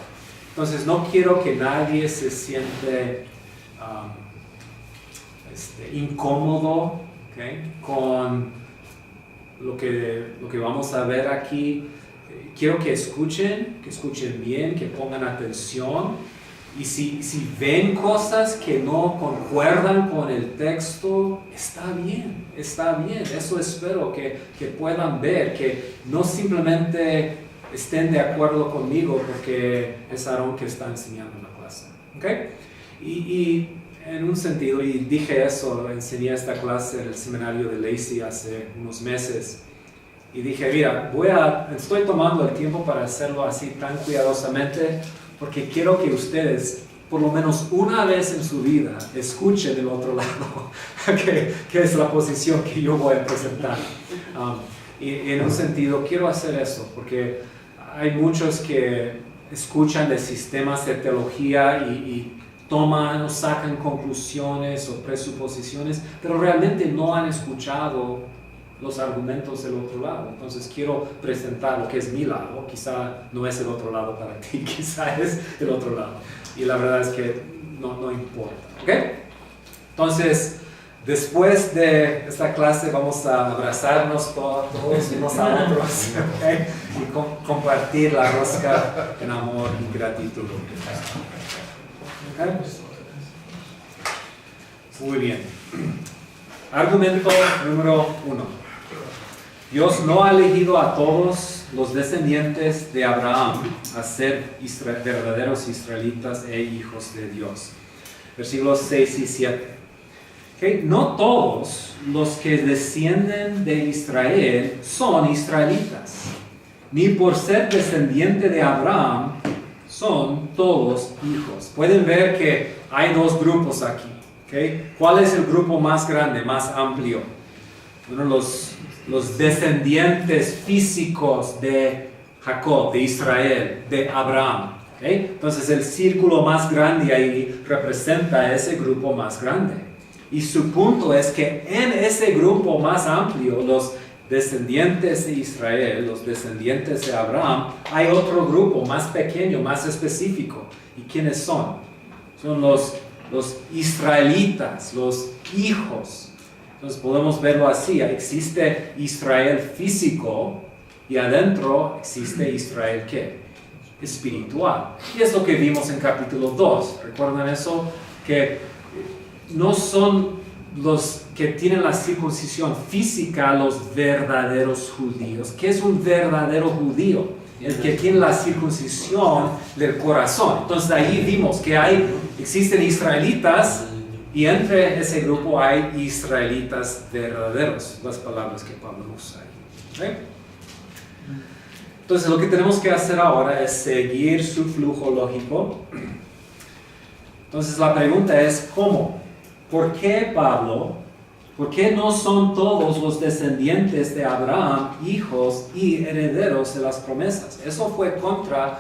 Entonces, no quiero que nadie se siente incómodo, ¿okay? Con lo que vamos a ver aquí. Quiero que escuchen bien, que pongan atención. Y si ven cosas que no concuerdan con el texto, está bien. Eso espero que puedan ver, que no simplemente estén de acuerdo conmigo porque es Aarón que está enseñando en la clase. ¿Okay? Y en un sentido, y dije eso, enseñé esta clase en el seminario de Lacey hace unos meses, y dije, mira, estoy tomando el tiempo para hacerlo así tan cuidadosamente, porque quiero que ustedes, por lo menos una vez en su vida, escuchen del otro lado, que es la posición que yo voy a presentar. Y en un sentido, quiero hacer eso, porque hay muchos que escuchan de sistemas de teología y toman o sacan conclusiones o presuposiciones, pero realmente no han escuchado los argumentos del otro lado. Entonces quiero presentar lo que es mi lado. Quizá no es el otro lado para ti, quizá es el otro lado. Y la verdad es que no importa. ¿Ok? Entonces, después de esta clase vamos a abrazarnos todos unos a otros, ¿okay? Y compartir la rosca en amor y gratitud. ¿Okay? Muy bien. Argumento número 1. Dios no ha elegido a todos los descendientes de Abraham a ser verdaderos israelitas e hijos de Dios. Versículos 6 y 7. Okay. No todos los que descienden de Israel son israelitas, ni por ser descendiente de Abraham son todos hijos. Pueden ver que hay dos grupos aquí. Okay. ¿Cuál es el grupo más grande, más amplio? Bueno, los descendientes físicos de Jacob, de Israel, de Abraham. Okay. Entonces el círculo más grande ahí representa a ese grupo más grande. Y su punto es que en ese grupo más amplio, los descendientes de Israel, los descendientes de Abraham, hay otro grupo más pequeño, más específico. ¿Y quiénes son? Son los israelitas, los hijos. Entonces podemos verlo así. Existe Israel físico y adentro existe Israel ¿qué? Espiritual. Y es lo que vimos en capítulo 2. ¿Recuerdan eso? Que no son los que tienen la circuncisión física los verdaderos judíos. ¿Qué es un verdadero judío? El que tiene la circuncisión del corazón. Entonces ahí vimos que existen israelitas y entre ese grupo hay israelitas verdaderos. Las palabras que Pablo usa ahí. ¿Okay? Entonces lo que tenemos que hacer ahora es seguir su flujo lógico. Entonces la pregunta es ¿cómo? ¿Por qué Pablo? ¿Por qué no son todos los descendientes de Abraham hijos y herederos de las promesas? Eso fue contra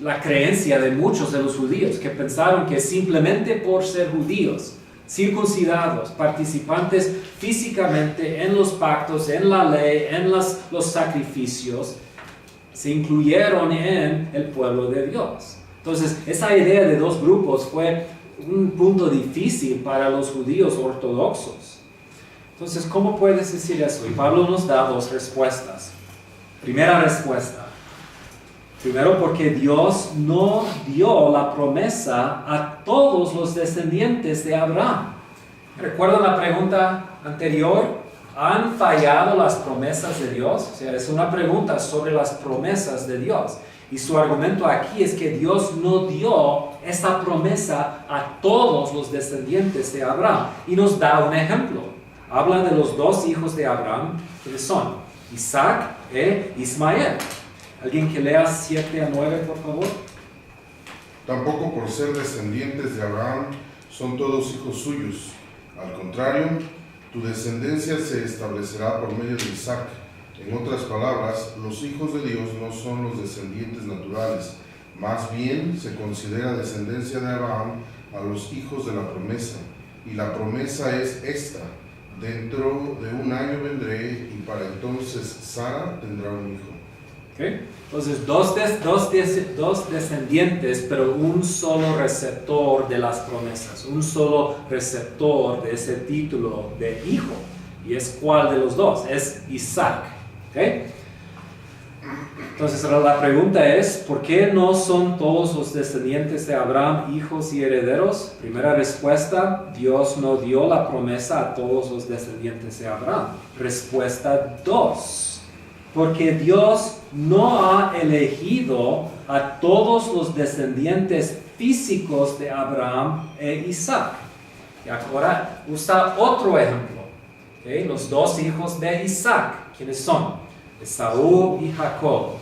la creencia de muchos de los judíos que pensaron que simplemente por ser judíos, circuncidados, participantes físicamente en los pactos, en la ley, en los sacrificios, se incluyeron en el pueblo de Dios. Entonces, esa idea de dos grupos fue un punto difícil para los judíos ortodoxos. Entonces, ¿cómo puedes decir eso? Y Pablo nos da dos respuestas. Primera respuesta. Primero, porque Dios no dio la promesa a todos los descendientes de Abraham. ¿Recuerdan la pregunta anterior? ¿Han fallado las promesas de Dios? O sea, es una pregunta sobre las promesas de Dios. Y su argumento aquí es que Dios no dio esa promesa a todos los descendientes de Abraham. Y nos da un ejemplo. Habla de los dos hijos de Abraham, que son Isaac e Ismael. ¿Alguien que lea 7 a 9, por favor?
Tampoco por ser descendientes de Abraham son todos hijos suyos. Al contrario, tu descendencia se establecerá por medio de Isaac. En otras palabras, los hijos de Dios no son los descendientes naturales. Más bien, se considera descendencia de Abraham a los hijos de la promesa. Y la promesa es esta: dentro de un año vendré y para entonces Sara tendrá un hijo.
Okay. Entonces, dos descendientes, pero un solo receptor de las promesas, un solo receptor de ese título de hijo. ¿Y es cuál de los dos? Es Isaac. Okay. Entonces, la pregunta es, ¿por qué no son todos los descendientes de Abraham hijos y herederos? Primera respuesta, Dios no dio la promesa a todos los descendientes de Abraham. Respuesta 2. Porque Dios no ha elegido a todos los descendientes físicos de Abraham e Isaac. Y ahora usa otro ejemplo. ¿Okay? Los dos hijos de Isaac. ¿Quiénes son? Esaú y Jacob.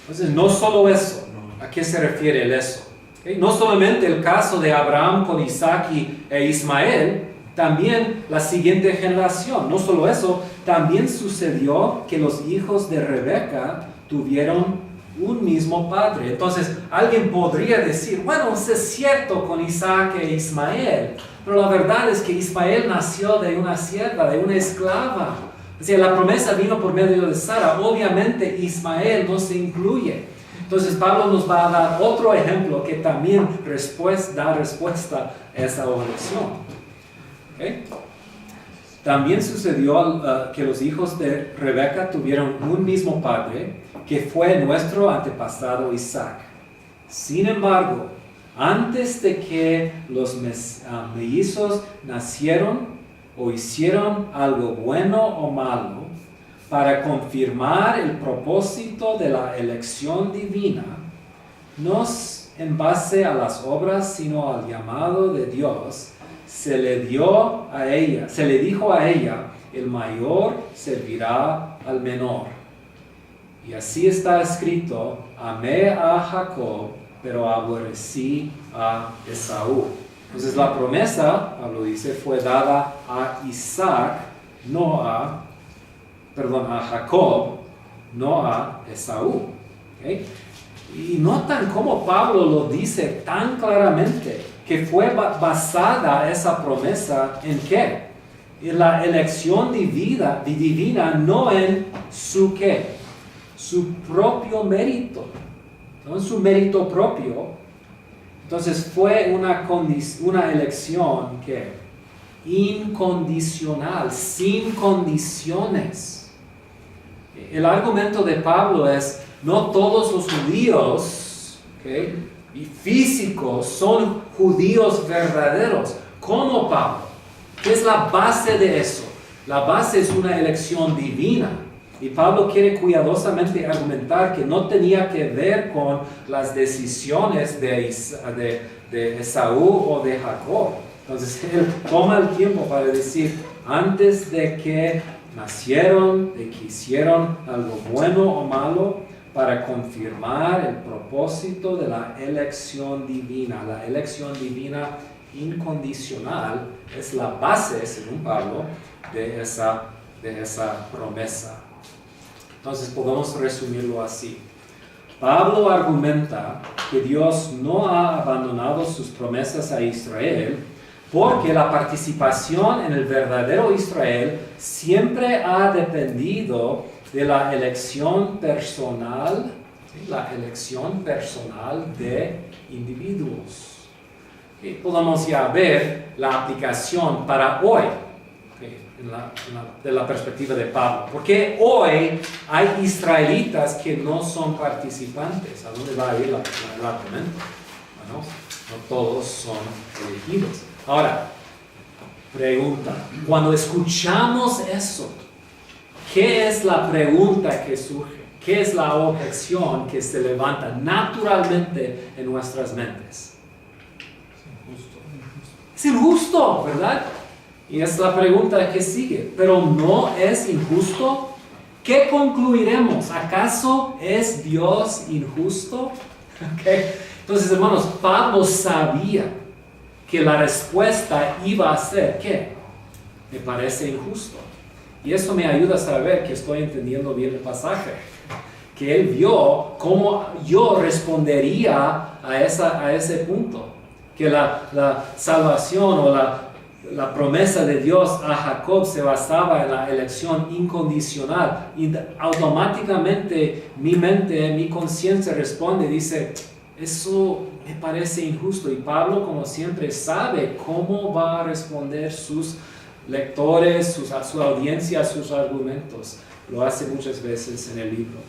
Entonces, no solo eso. ¿A qué se refiere el eso? ¿Okay? No solamente el caso de Abraham con Isaac e Ismael, también la siguiente generación. No solo eso, también sucedió que los hijos de Rebeca tuvieron un mismo padre. Entonces, alguien podría decir, bueno, eso es cierto con Isaac e Ismael, pero la verdad es que Ismael nació de una sierva, de una esclava. O sea, la promesa vino por medio de Sara. Obviamente, Ismael no se incluye. Entonces, Pablo nos va a dar otro ejemplo que también da respuesta a esa objeción. ¿Okay? También sucedió que los hijos de Rebeca tuvieron un mismo padre, que fue nuestro antepasado Isaac. Sin embargo, antes de que los mellizos nacieron o hicieron algo bueno o malo, para confirmar el propósito de la elección divina, no en base a las obras, sino al llamado de Dios, se le dijo a ella, el mayor servirá al menor. Y así está escrito, amé a Jacob, pero aborrecí a Esaú. Entonces la promesa, Pablo dice, fue dada a Jacob, no a Esaú. ¿Okay? Y notan cómo Pablo lo dice tan claramente, que fue basada esa promesa en ¿qué? En la elección divina, no en su ¿qué? Su propio mérito, no en su mérito propio. Entonces fue una elección ¿qué? Incondicional, sin condiciones. El argumento de Pablo es, no todos los judíos, ¿okay? Y físicos son judíos verdaderos, como Pablo. ¿Qué es la base de eso? La base es una elección divina. Y Pablo quiere cuidadosamente argumentar que no tenía que ver con las decisiones de Esaú o de Jacob. Entonces él toma el tiempo para decir, antes de que nacieron, de que hicieron algo bueno o malo, para confirmar el propósito de la elección divina. La elección divina incondicional es la base, según Pablo, de esa promesa. Entonces podemos resumirlo así. Pablo argumenta que Dios no ha abandonado sus promesas a Israel, porque la participación en el verdadero Israel siempre ha dependido de la elección personal de individuos. Y podemos ya ver la aplicación para hoy, de la perspectiva de Pablo. Porque hoy hay israelitas que no son participantes. ¿A dónde va a ir el argumento? Bueno, no todos son elegidos. Ahora, pregunta, cuando escuchamos eso, ¿qué es la pregunta que surge? ¿Qué es la objeción que se levanta naturalmente en nuestras mentes? Es injusto, ¿verdad? Y es la pregunta que sigue. ¿Pero no es injusto? ¿Qué concluiremos? ¿Acaso es Dios injusto? Okay. Entonces, hermanos, Pablo sabía que la respuesta iba a ser, ¿qué? Me parece injusto. Y eso me ayuda a saber que estoy entendiendo bien el pasaje. Que él vio cómo yo respondería a ese punto. Que la salvación o la promesa de Dios a Jacob se basaba en la elección incondicional. Y automáticamente mi mente, mi conciencia responde y dice, eso me parece injusto. Y Pablo, como siempre, sabe cómo va a responder sus lectores, a su audiencia, a sus argumentos. Lo hace muchas veces en el libro.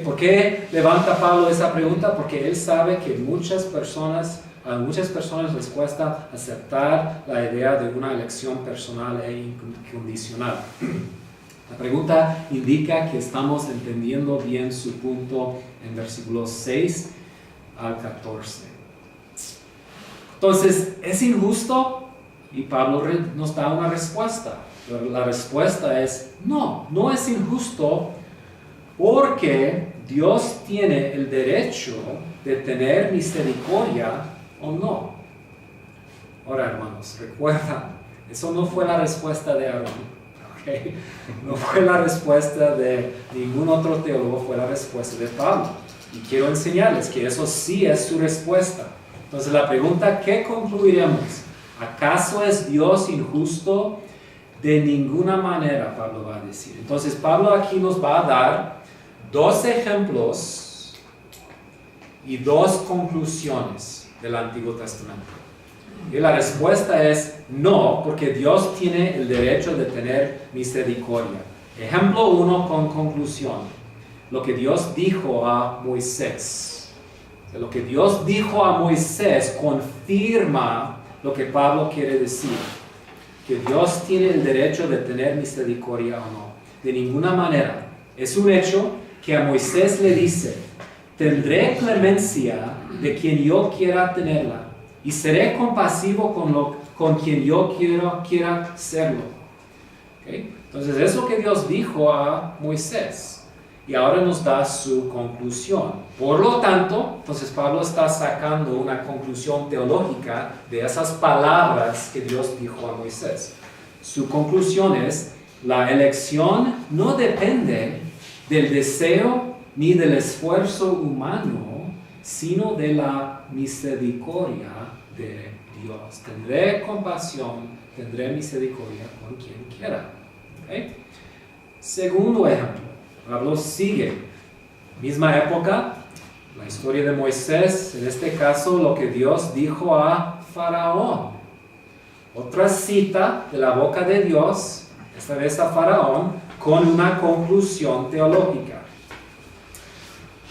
¿Por qué levanta Pablo esa pregunta? Porque él sabe que a muchas personas les cuesta aceptar la idea de una elección personal e incondicional. La pregunta indica que estamos entendiendo bien su punto en versículos 6 al 14. Entonces, ¿es injusto? Y Pablo nos da una respuesta. La respuesta es no es injusto porque Dios tiene el derecho de tener misericordia o no. Ahora, hermanos, recuerda, eso no fue la respuesta de Aarón, ¿okay? No fue la respuesta de ningún otro teólogo, fue la respuesta de Pablo. Y quiero enseñarles que eso sí es su respuesta. Entonces la pregunta, ¿qué concluiremos? ¿Acaso es Dios injusto? De ninguna manera, Pablo va a decir. Entonces Pablo aquí nos va a dar 2 ejemplos y 2 conclusiones del Antiguo Testamento. Y la respuesta es no, porque Dios tiene el derecho de tener misericordia. Ejemplo 1 con conclusión. Lo que Dios dijo a Moisés. Lo que Dios dijo a Moisés confirma lo que Pablo quiere decir. Que Dios tiene el derecho de tener misericordia o no. De ninguna manera. Es un hecho que a Moisés le dice, tendré clemencia de quien yo quiera tenerla, y seré compasivo con quien yo quiera serlo. ¿Okay? Entonces es lo que Dios dijo a Moisés. Y ahora nos da su conclusión. Por lo tanto, entonces Pablo está sacando una conclusión teológica de esas palabras que Dios dijo a Moisés. Su conclusión es, la elección no depende del deseo ni del esfuerzo humano, sino de la misericordia de Dios. Tendré compasión, tendré misericordia con quien quiera. ¿Okay? Segundo ejemplo. Pablo sigue, misma época, la historia de Moisés, en este caso lo que Dios dijo a Faraón. Otra cita de la boca de Dios, esta vez a Faraón, con una conclusión teológica.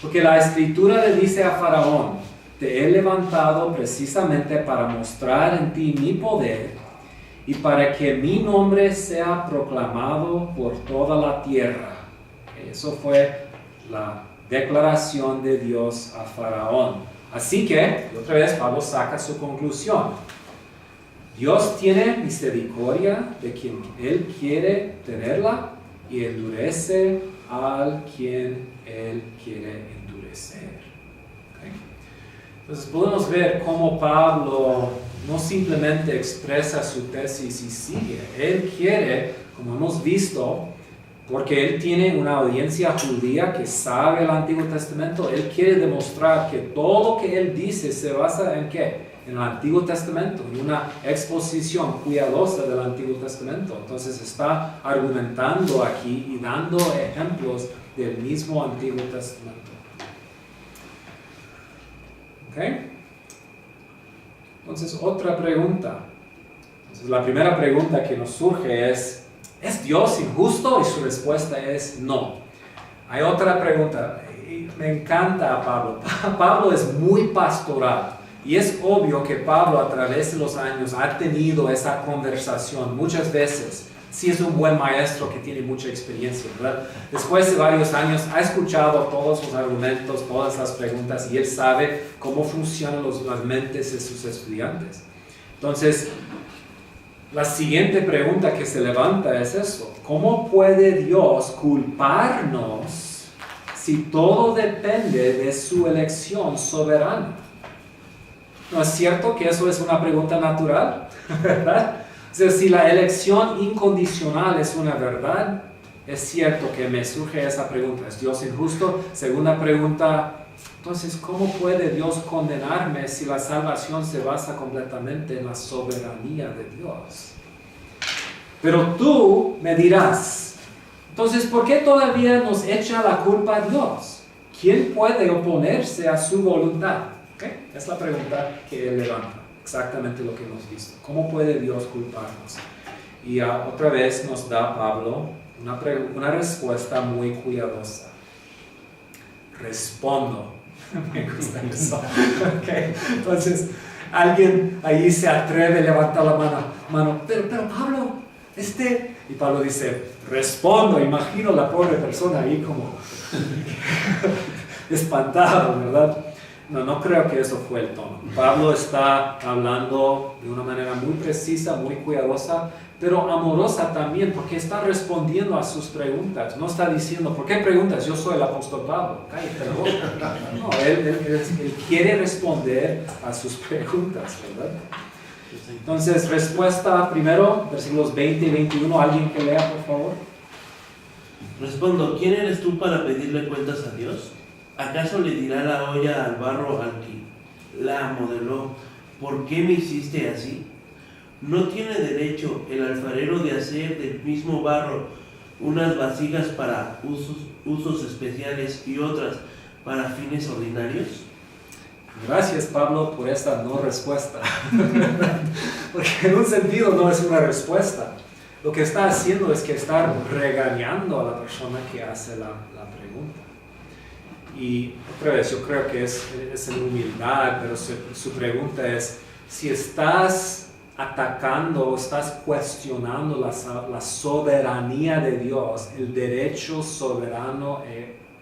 Porque la Escritura le dice a Faraón, te he levantado precisamente para mostrar en ti mi poder y para que mi nombre sea proclamado por toda la tierra. Eso fue la declaración de Dios a Faraón. Así que, otra vez, Pablo saca su conclusión. Dios tiene misericordia de quien Él quiere tenerla y endurece al quien Él quiere endurecer. ¿Okay? Entonces podemos ver cómo Pablo no simplemente expresa su tesis y sigue. Él quiere, como hemos visto, porque él tiene una audiencia judía que sabe el Antiguo Testamento, él quiere demostrar que todo lo que él dice se basa en ¿qué? En el Antiguo Testamento, en una exposición cuidadosa del Antiguo Testamento. Entonces está argumentando aquí y dando ejemplos del mismo Antiguo Testamento. ¿Ok? Entonces, otra pregunta. Entonces, la primera pregunta que nos surge ¿es Dios injusto? Y su respuesta es no. Hay otra pregunta. Y me encanta a Pablo. Pablo es muy pastoral. Y es obvio que Pablo a través de los años ha tenido esa conversación muchas veces. Sí es un buen maestro que tiene mucha experiencia, ¿verdad? Después de varios años ha escuchado todos los argumentos, todas las preguntas y él sabe cómo funcionan las mentes de sus estudiantes. Entonces, la siguiente pregunta que se levanta es eso. ¿Cómo puede Dios culparnos si todo depende de su elección soberana? ¿No es cierto que eso es una pregunta natural? ¿Verdad? O sea, si la elección incondicional es una verdad, es cierto que me surge esa pregunta. ¿Es Dios injusto? Segunda pregunta, entonces, ¿cómo puede Dios condenarme si la salvación se basa completamente en la soberanía de Dios? Pero tú me dirás, entonces, ¿por qué todavía nos echa la culpa a Dios? ¿Quién puede oponerse a su voluntad? ¿Okay? Es la pregunta que él levanta, exactamente lo que hemos visto. ¿Cómo puede Dios culparnos? Y otra vez nos da Pablo una respuesta muy cuidadosa. Respondo. Me gusta eso. Okay. Entonces, alguien ahí se atreve a levantar la mano. Pero Pablo, y Pablo dice, respondo. Imagino la pobre persona ahí como espantado, ¿verdad? No creo que eso fue el tono. Pablo está hablando de una manera muy precisa, muy cuidadosa, pero amorosa también, porque está respondiendo a sus preguntas. No está diciendo, ¿por qué preguntas? Yo soy el apóstol Pablo. Cállate la boca. No, él quiere responder a sus preguntas, ¿verdad? Entonces, respuesta primero, versículos 20 y 21. ¿Alguien que lea, por favor?
Respondo, ¿quién eres tú para pedirle cuentas a Dios? ¿Acaso le dirá la olla al barro al que la modeló, ¿por qué me hiciste así? ¿No tiene derecho el alfarero de hacer del mismo barro unas vasijas para usos especiales y otras para fines ordinarios?
Gracias, Pablo, por esta no respuesta. Porque en un sentido no es una respuesta. Lo que está haciendo es que está regañando a la persona que hace la pregunta. Y otra vez, yo creo que es en humildad, pero su pregunta es, si estás atacando o estás cuestionando la soberanía de Dios, el derecho soberano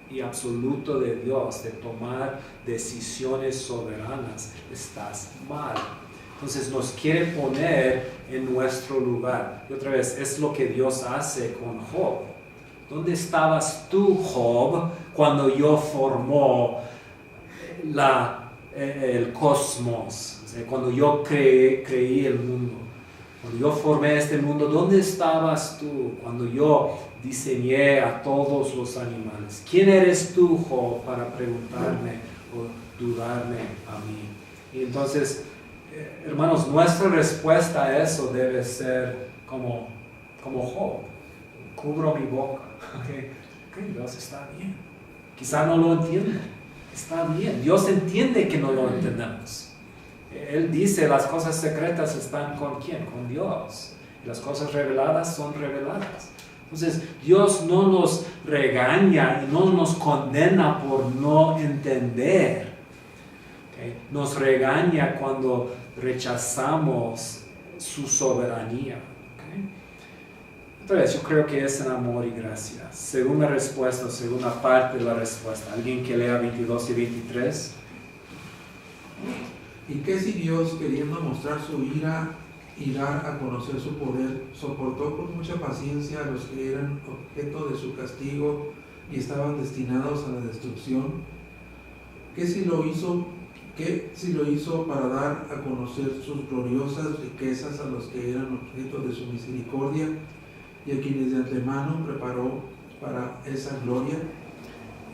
y absoluto de Dios de tomar decisiones soberanas, estás mal. Entonces nos quiere poner en nuestro lugar. Y otra vez, es lo que Dios hace con Job. ¿Dónde estabas tú, Job, cuando yo formó el cosmos? O sea, cuando yo creí el mundo. Cuando yo formé este mundo, ¿dónde estabas tú cuando yo diseñé a todos los animales? ¿Quién eres tú, Job, para preguntarme o dudarme a mí? Y entonces, hermanos, nuestra respuesta a eso debe ser como Job. Cubro mi boca. Okay, Dios está bien. Quizá no lo entiendo. Está bien. Dios entiende que no lo entendemos. Él dice, las cosas secretas están ¿con quién? Con Dios. Y las cosas reveladas son reveladas. Entonces, Dios no nos regaña y no nos condena por no entender. Okay? Nos regaña cuando rechazamos su soberanía. Otra vez, yo creo que es en amor y gracia. Segunda respuesta, segunda parte de la respuesta. ¿Alguien que lea 22 y 23?
¿Y qué si Dios, queriendo mostrar su ira y dar a conocer su poder, soportó con mucha paciencia a los que eran objeto de su castigo y estaban destinados a la destrucción? ¿Qué si lo hizo para dar a conocer sus gloriosas riquezas a los que eran objeto de su misericordia y a quienes de antemano preparó para esa gloria?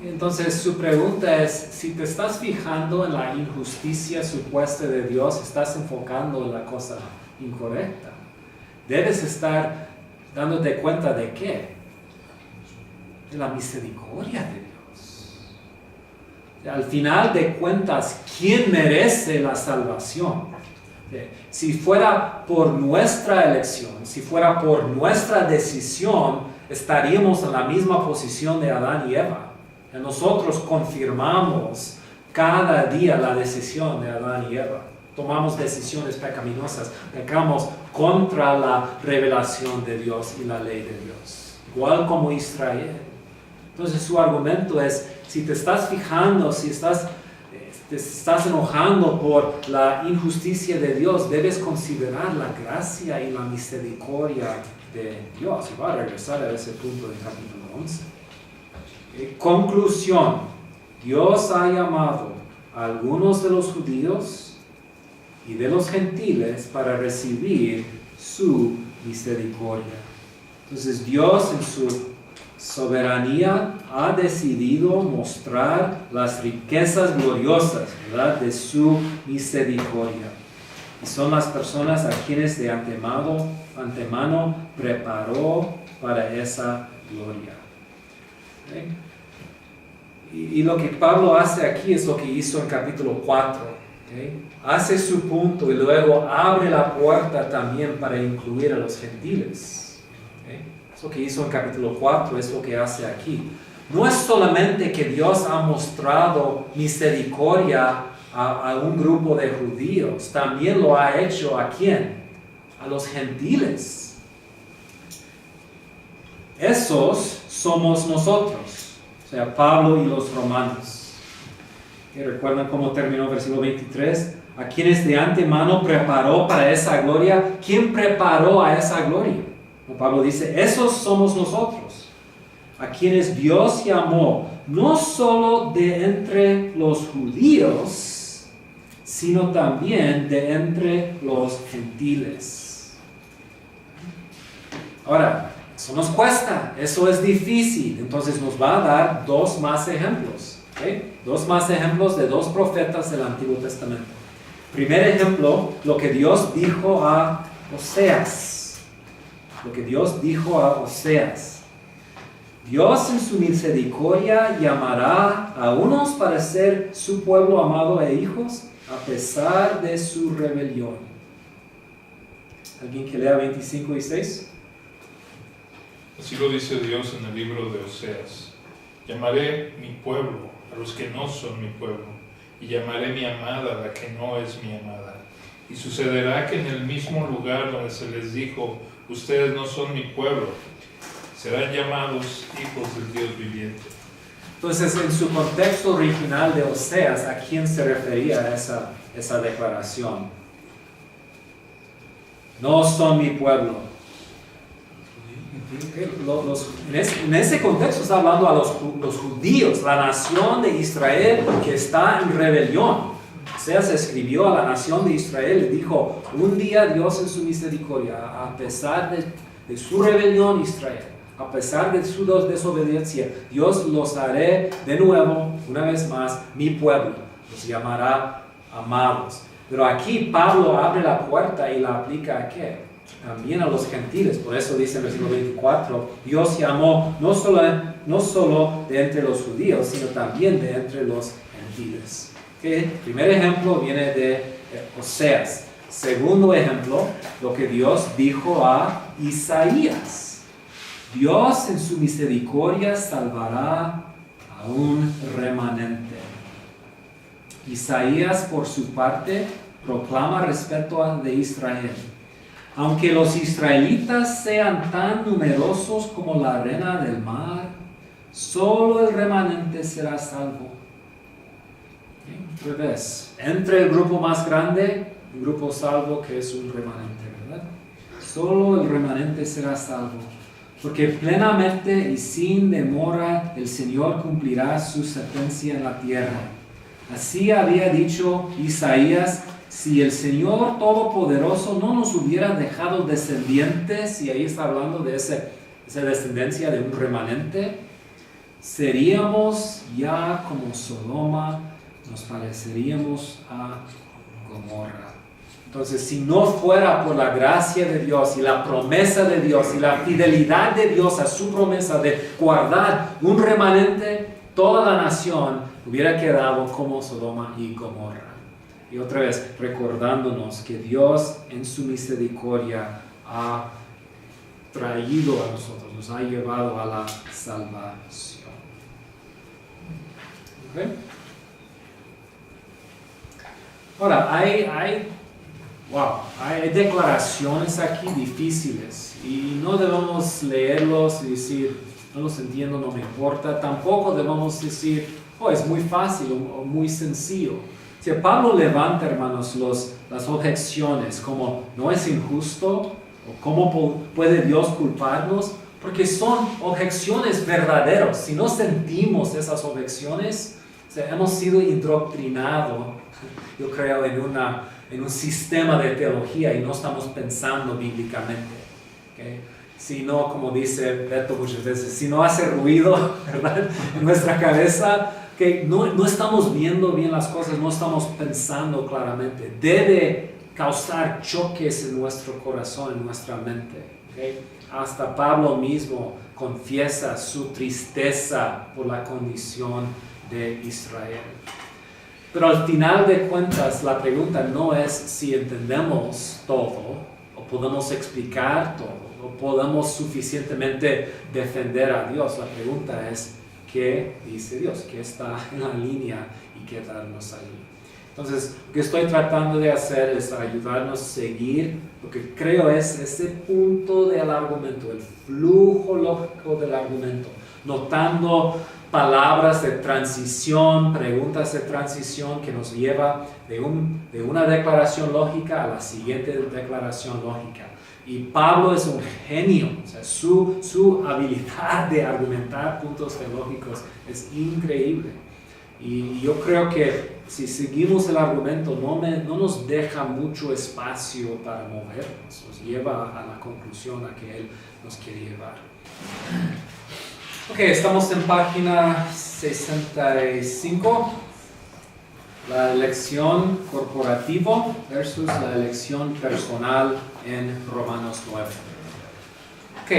Entonces su pregunta es, si te estás fijando en la injusticia supuesta de Dios, estás enfocando en la cosa incorrecta. Debes estar dándote cuenta de qué? De la misericordia de Dios. Al final de cuentas, ¿quién merece la salvación? Si fuera por nuestra elección, si fuera por nuestra decisión, estaríamos en la misma posición de Adán y Eva. Nosotros confirmamos cada día la decisión de Adán y Eva. Tomamos decisiones pecaminosas, pecamos contra la revelación de Dios y la ley de Dios, igual como Israel. Entonces su argumento es, si te estás fijando, si te estás enojando por la injusticia de Dios, debes considerar la gracia y la misericordia de Dios. Y va a regresar a ese punto del capítulo 11. Conclusión. Dios ha llamado a algunos de los judíos y de los gentiles para recibir su misericordia. Entonces Dios en su soberanía ha decidido mostrar las riquezas gloriosas, ¿verdad?, de su misericordia. Y son las personas a quienes de antemano preparó para esa gloria. ¿Okay? Y lo que Pablo hace aquí es lo que hizo en capítulo 4. ¿Okay? Hace su punto y luego abre la puerta también para incluir a los gentiles. ¿Okay? Es lo que hizo en capítulo 4, es lo que hace aquí. No es solamente que Dios ha mostrado misericordia a un grupo de judíos, también lo ha hecho ¿a quién? A los gentiles. Esos somos nosotros, o sea, Pablo y los romanos. ¿Okay? ¿Recuerdan cómo terminó el versículo 23? A quienes de antemano preparó para esa gloria. ¿Quién preparó a esa gloria? Pablo dice, esos somos nosotros, a quienes Dios llamó, no solo de entre los judíos, sino también de entre los gentiles. Ahora, eso nos cuesta, eso es difícil, entonces nos va a dar dos más ejemplos. ¿Okay? Dos más ejemplos de dos profetas del Antiguo Testamento. Primer ejemplo, lo que Dios dijo a Oseas. Lo que Dios dijo a Oseas. Dios en su misericordia llamará a unos para ser su pueblo amado e hijos, a pesar de su rebelión. ¿Alguien que lea 25 y 6?
Así lo dice Dios en el libro de Oseas. Llamaré mi pueblo a los que no son mi pueblo, y llamaré mi amada a la que no es mi amada. Y sucederá que en el mismo lugar donde se les dijo, ustedes no son mi pueblo, serán llamados hijos del Dios viviente.
Entonces, en su contexto original de Oseas, ¿a quién se refería esa declaración? No son mi pueblo. En ese contexto está hablando a los judíos, la nación de Israel que está en rebelión. Oseas escribió a la nación de Israel y dijo, un día Dios en su misericordia, a pesar de su rebelión Israel, a pesar de su desobediencia, Dios los haré de nuevo, una vez más, mi pueblo, los llamará amados. Pero aquí Pablo abre la puerta y la aplica ¿a qué? También a los gentiles. Por eso dice en el versículo 24, Dios llamó no solo de entre los judíos, sino también de entre los gentiles. ¿Okay? El primer ejemplo viene de Oseas. Segundo ejemplo, lo que Dios dijo a Isaías. Dios en su misericordia salvará a un remanente. Isaías, por su parte, proclama respecto de Israel. Aunque los israelitas sean tan numerosos como la arena del mar, solo el remanente será salvo. Al revés, entre el grupo más grande, un grupo salvo que es un remanente, ¿verdad? Solo el remanente será salvo, porque plenamente y sin demora el Señor cumplirá su sentencia en la tierra. Así había dicho Isaías, si el Señor Todopoderoso no nos hubiera dejado descendientes, y ahí está hablando de esa descendencia de un remanente, seríamos ya como Sodoma, nos pareceríamos a Gomorra. Entonces, si no fuera por la gracia de Dios y la promesa de Dios y la fidelidad de Dios a su promesa de guardar un remanente, toda la nación hubiera quedado como Sodoma y Gomorra. Y otra vez, recordándonos que Dios en su misericordia ha traído a nosotros, nos ha llevado a la salvación. ¿Okay? Ahora, hay declaraciones aquí difíciles y no debemos leerlos y decir, no los entiendo, no me importa. Tampoco debemos decir, es muy fácil o muy sencillo. Si Pablo levanta, hermanos, las objeciones como no es injusto o cómo puede Dios culparnos, porque son objeciones verdaderas. Si no sentimos esas objeciones, hemos sido indoctrinados, yo creo, en un sistema de teología y no estamos pensando bíblicamente. ¿Okay? Si no, como dice Beto muchas veces, si no hace ruido, ¿verdad?, en nuestra cabeza, que no estamos viendo bien las cosas, no estamos pensando claramente. Debe causar choques en nuestro corazón, en nuestra mente. ¿Okay? Hasta Pablo mismo confiesa su tristeza por la condición de Israel. Pero al final de cuentas, la pregunta no es si entendemos todo, o podemos explicar todo, o podemos suficientemente defender a Dios. La pregunta es, ¿qué dice Dios? ¿Qué está en la línea y qué darnos ahí? Entonces, lo que estoy tratando de hacer es ayudarnos a seguir lo que creo es ese punto del argumento, el flujo lógico del argumento, notando palabras de transición, preguntas de transición que nos lleva de una declaración lógica a la siguiente declaración lógica. Y Pablo es un genio, o sea, su habilidad de argumentar puntos teológicos es increíble. Y yo creo que si seguimos el argumento no nos deja mucho espacio para movernos, nos lleva a la conclusión a que Él nos quiere llevar. Ok, estamos en página 65. La elección corporativa versus la elección personal en Romanos 9. Ok,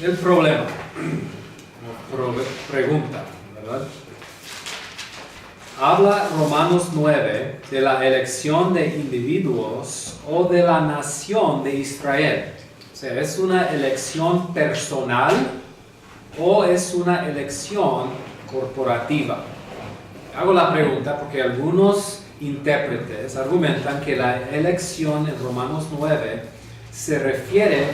el problema. Pregunta, ¿verdad? Habla Romanos 9 de la elección de individuos o de la nación de Israel. O sea, ¿es una elección personal o es una elección corporativa? Hago la pregunta porque algunos intérpretes argumentan que la elección en Romanos 9 se refiere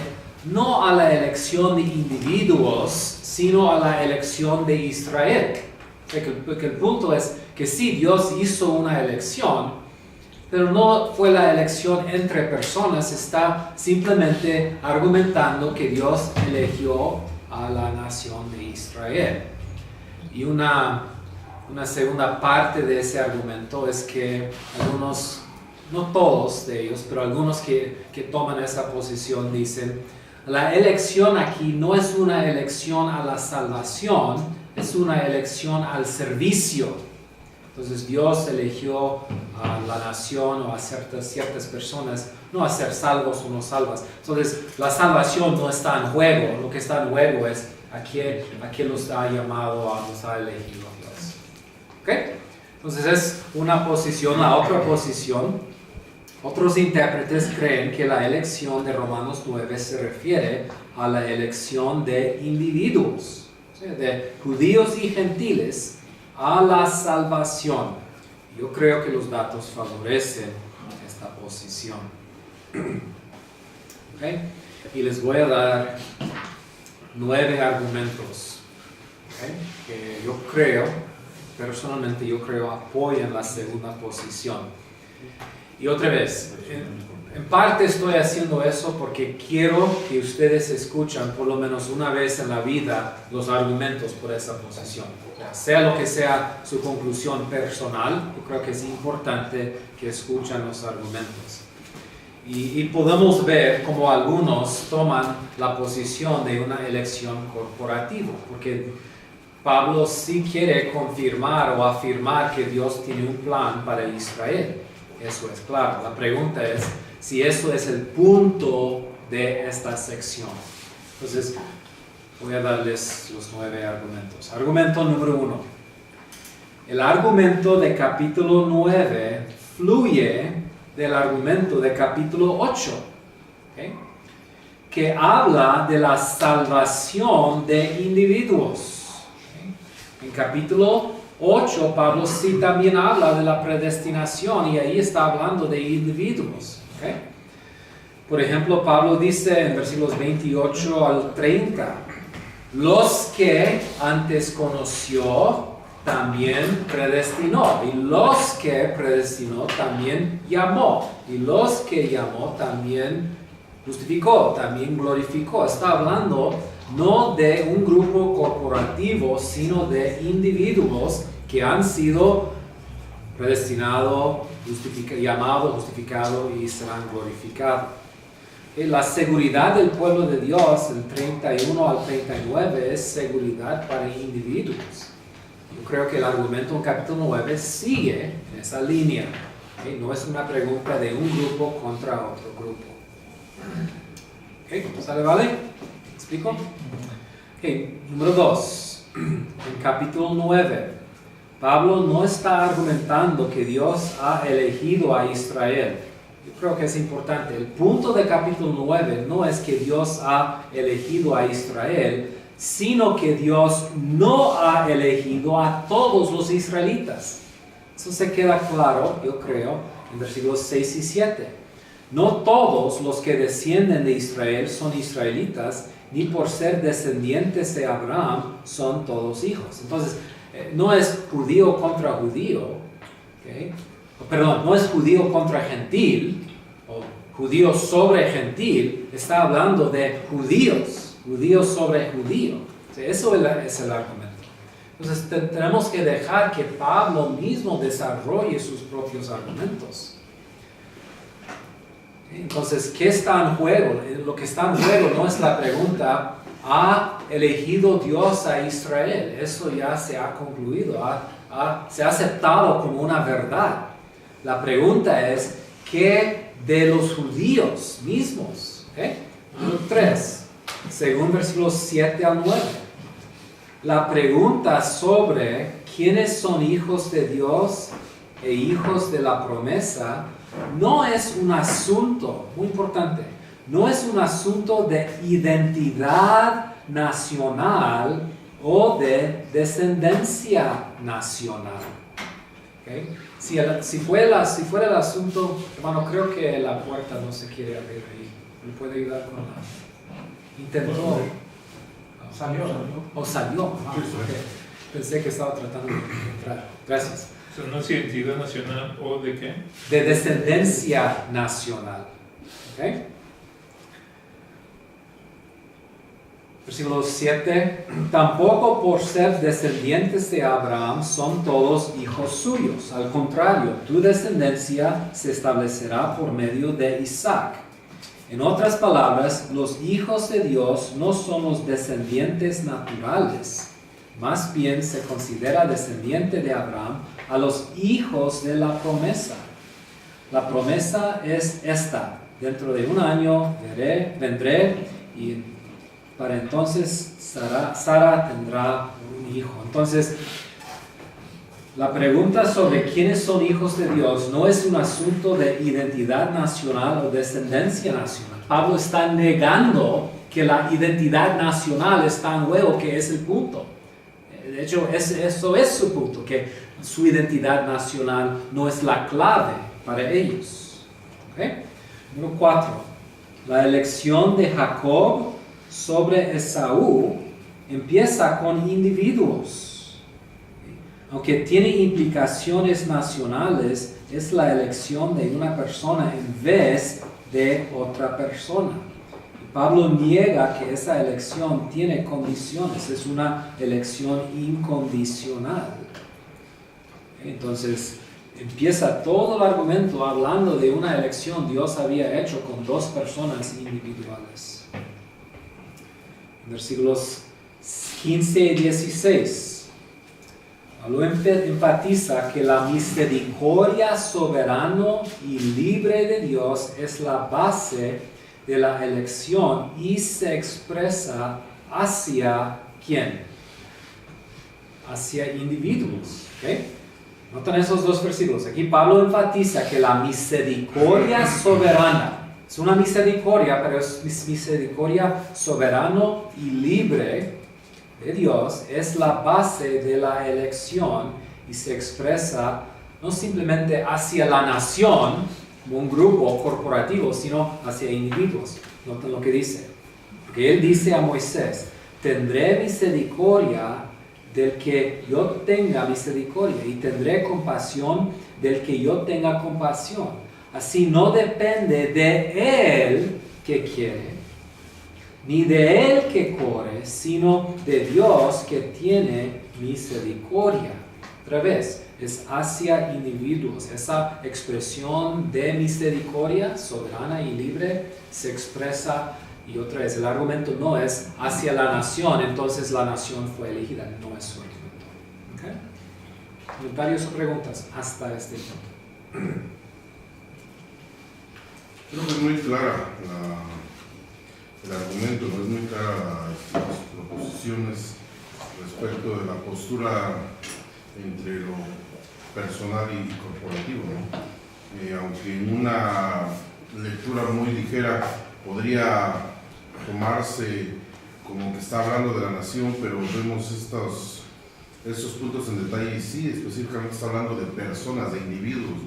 no a la elección de individuos, sino a la elección de Israel. Porque el punto es que sí, Dios hizo una elección, pero no fue la elección entre personas, está simplemente argumentando que Dios eligió a la nación de Israel. Y una segunda parte de ese argumento es que algunos, no todos de ellos, pero algunos que toman esa posición dicen, la elección aquí no es una elección a la salvación, es una elección al servicio. Entonces Dios eligió a la nación o a ciertas personas, no a ser salvos o no salvas. Entonces la salvación no está en juego, lo que está en juego es a quién nos ha llamado, nos ha elegido Dios. ¿Okay? Entonces es una posición. La otra posición, otros intérpretes creen que la elección de Romanos 9 se refiere a la elección de individuos, de judíos y gentiles, a la salvación. Yo creo que los datos favorecen esta posición. ¿Okay? Y les voy a dar 9 argumentos, ¿okay?, que yo creo, personalmente apoyan la segunda posición. Y otra vez, en parte estoy haciendo eso porque quiero que ustedes escuchen por lo menos una vez en la vida los argumentos por esa posición. Sea lo que sea su conclusión personal, yo creo que es importante que escuchen los argumentos. Y podemos ver cómo algunos toman la posición de una elección corporativa, porque Pablo sí quiere confirmar o afirmar que Dios tiene un plan para Israel. Eso es claro. La pregunta es si eso es el punto de esta sección. Entonces, voy a darles los 9 argumentos. Argumento número 1. El argumento de capítulo 9 fluye del argumento de capítulo 8, ¿okay? Que habla de la salvación de individuos. ¿Okay? En capítulo 8, Pablo sí también habla de la predestinación y ahí está hablando de individuos. ¿Okay? Por ejemplo, Pablo dice en versículos 28 al 30, los que antes conoció también predestinó, y los que predestinó también llamó, y los que llamó también justificó, también glorificó. Está hablando no de un grupo corporativo, sino de individuos que han sido predestinados, llamados, justificados y serán glorificados. La seguridad del pueblo de Dios, el 31 al 39, es seguridad para individuos. Yo creo que el argumento en capítulo 9 sigue en esa línea. ¿Okay? No es una pregunta de un grupo contra otro grupo. ¿Okay? ¿Sale, vale? ¿Explico? Okay. Número 2. En capítulo 9, Pablo no está argumentando que Dios ha elegido a Israel. Yo creo que es importante. El punto de capítulo 9 no es que Dios ha elegido a Israel, sino que Dios no ha elegido a todos los israelitas. Eso se queda claro, yo creo, en versículos 6 y 7. No todos los que descienden de Israel son israelitas, ni por ser descendientes de Abraham son todos hijos. Entonces, no es judío contra judío, ¿okay? Perdón, no es judío contra gentil, o judío sobre gentil, está hablando de judíos sobre judío. O sea, eso es el argumento. Entonces tenemos que dejar que Pablo mismo desarrolle sus propios argumentos. Entonces, ¿qué está en juego? Lo que está en juego no es la pregunta, ¿ha elegido Dios a Israel? Eso ya se ha concluido, se ha aceptado como una verdad. La pregunta es, ¿qué de los judíos mismos? ¿Okay? Número 3, según versículos 7 al 9. La pregunta sobre quiénes son hijos de Dios e hijos de la promesa no es un asunto, muy importante, no es un asunto de identidad nacional o de descendencia nacional. ¿Okay? Si fuera el asunto, hermano, creo que la puerta no se quiere abrir ahí. ¿Me puede ayudar con la? Intentó. Salió. Okay. Pensé que estaba tratando de entrar. Gracias.
¿Eso no es identidad nacional o de qué?
De descendencia nacional. ¿Okay? Versículo 7. Tampoco por ser descendientes de Abraham son todos hijos suyos. Al contrario, tu descendencia se establecerá por medio de Isaac. En otras palabras, los hijos de Dios no son los descendientes naturales. Más bien se considera descendiente de Abraham a los hijos de la promesa. La promesa es esta: dentro de un año vendré y para entonces Sara tendrá un hijo. Entonces, la pregunta sobre quiénes son hijos de Dios no es un asunto de identidad nacional o descendencia nacional. Pablo está negando que la identidad nacional está en juego, que es el punto. De hecho, eso es su punto, que su identidad nacional no es la clave para ellos. ¿Okay? Número 4. La elección de Jacob sobre Esaú empieza con individuos. Aunque tiene implicaciones nacionales, es la elección de una persona en vez de otra persona. Pablo niega que esa elección tiene condiciones, es una elección incondicional. Entonces, empieza todo el argumento hablando de una elección Dios había hecho con dos personas individuales. Versículos 15 y 16. Pablo enfatiza que la misericordia soberana y libre de Dios es la base de la elección y se expresa hacia ¿quién? Hacia individuos. ¿Okay? Notan esos dos versículos. Aquí Pablo enfatiza que la misericordia soberana, es una misericordia, pero es misericordia soberano y libre de Dios, es la base de la elección y se expresa no simplemente hacia la nación, como un grupo corporativo, sino hacia individuos. Noten lo que dice. Porque él dice a Moisés, tendré misericordia del que yo tenga misericordia y tendré compasión del que yo tenga compasión. Así no depende de él que quiere, ni de él que corre, sino de Dios que tiene misericordia. Otra vez, es hacia individuos. Esa expresión de misericordia soberana y libre se expresa. Y otra vez, el argumento no es hacia la nación, entonces la nación fue elegida, no es su argumento. ¿Okay? ¿Comentarios o preguntas hasta este punto?
Creo que es muy clara el argumento, no es muy clara las proposiciones respecto de la postura entre lo personal y corporativo, ¿no? Aunque en una lectura muy ligera podría tomarse como que está hablando de la nación, pero vemos esos puntos en detalle y sí, específicamente está hablando de personas, de individuos,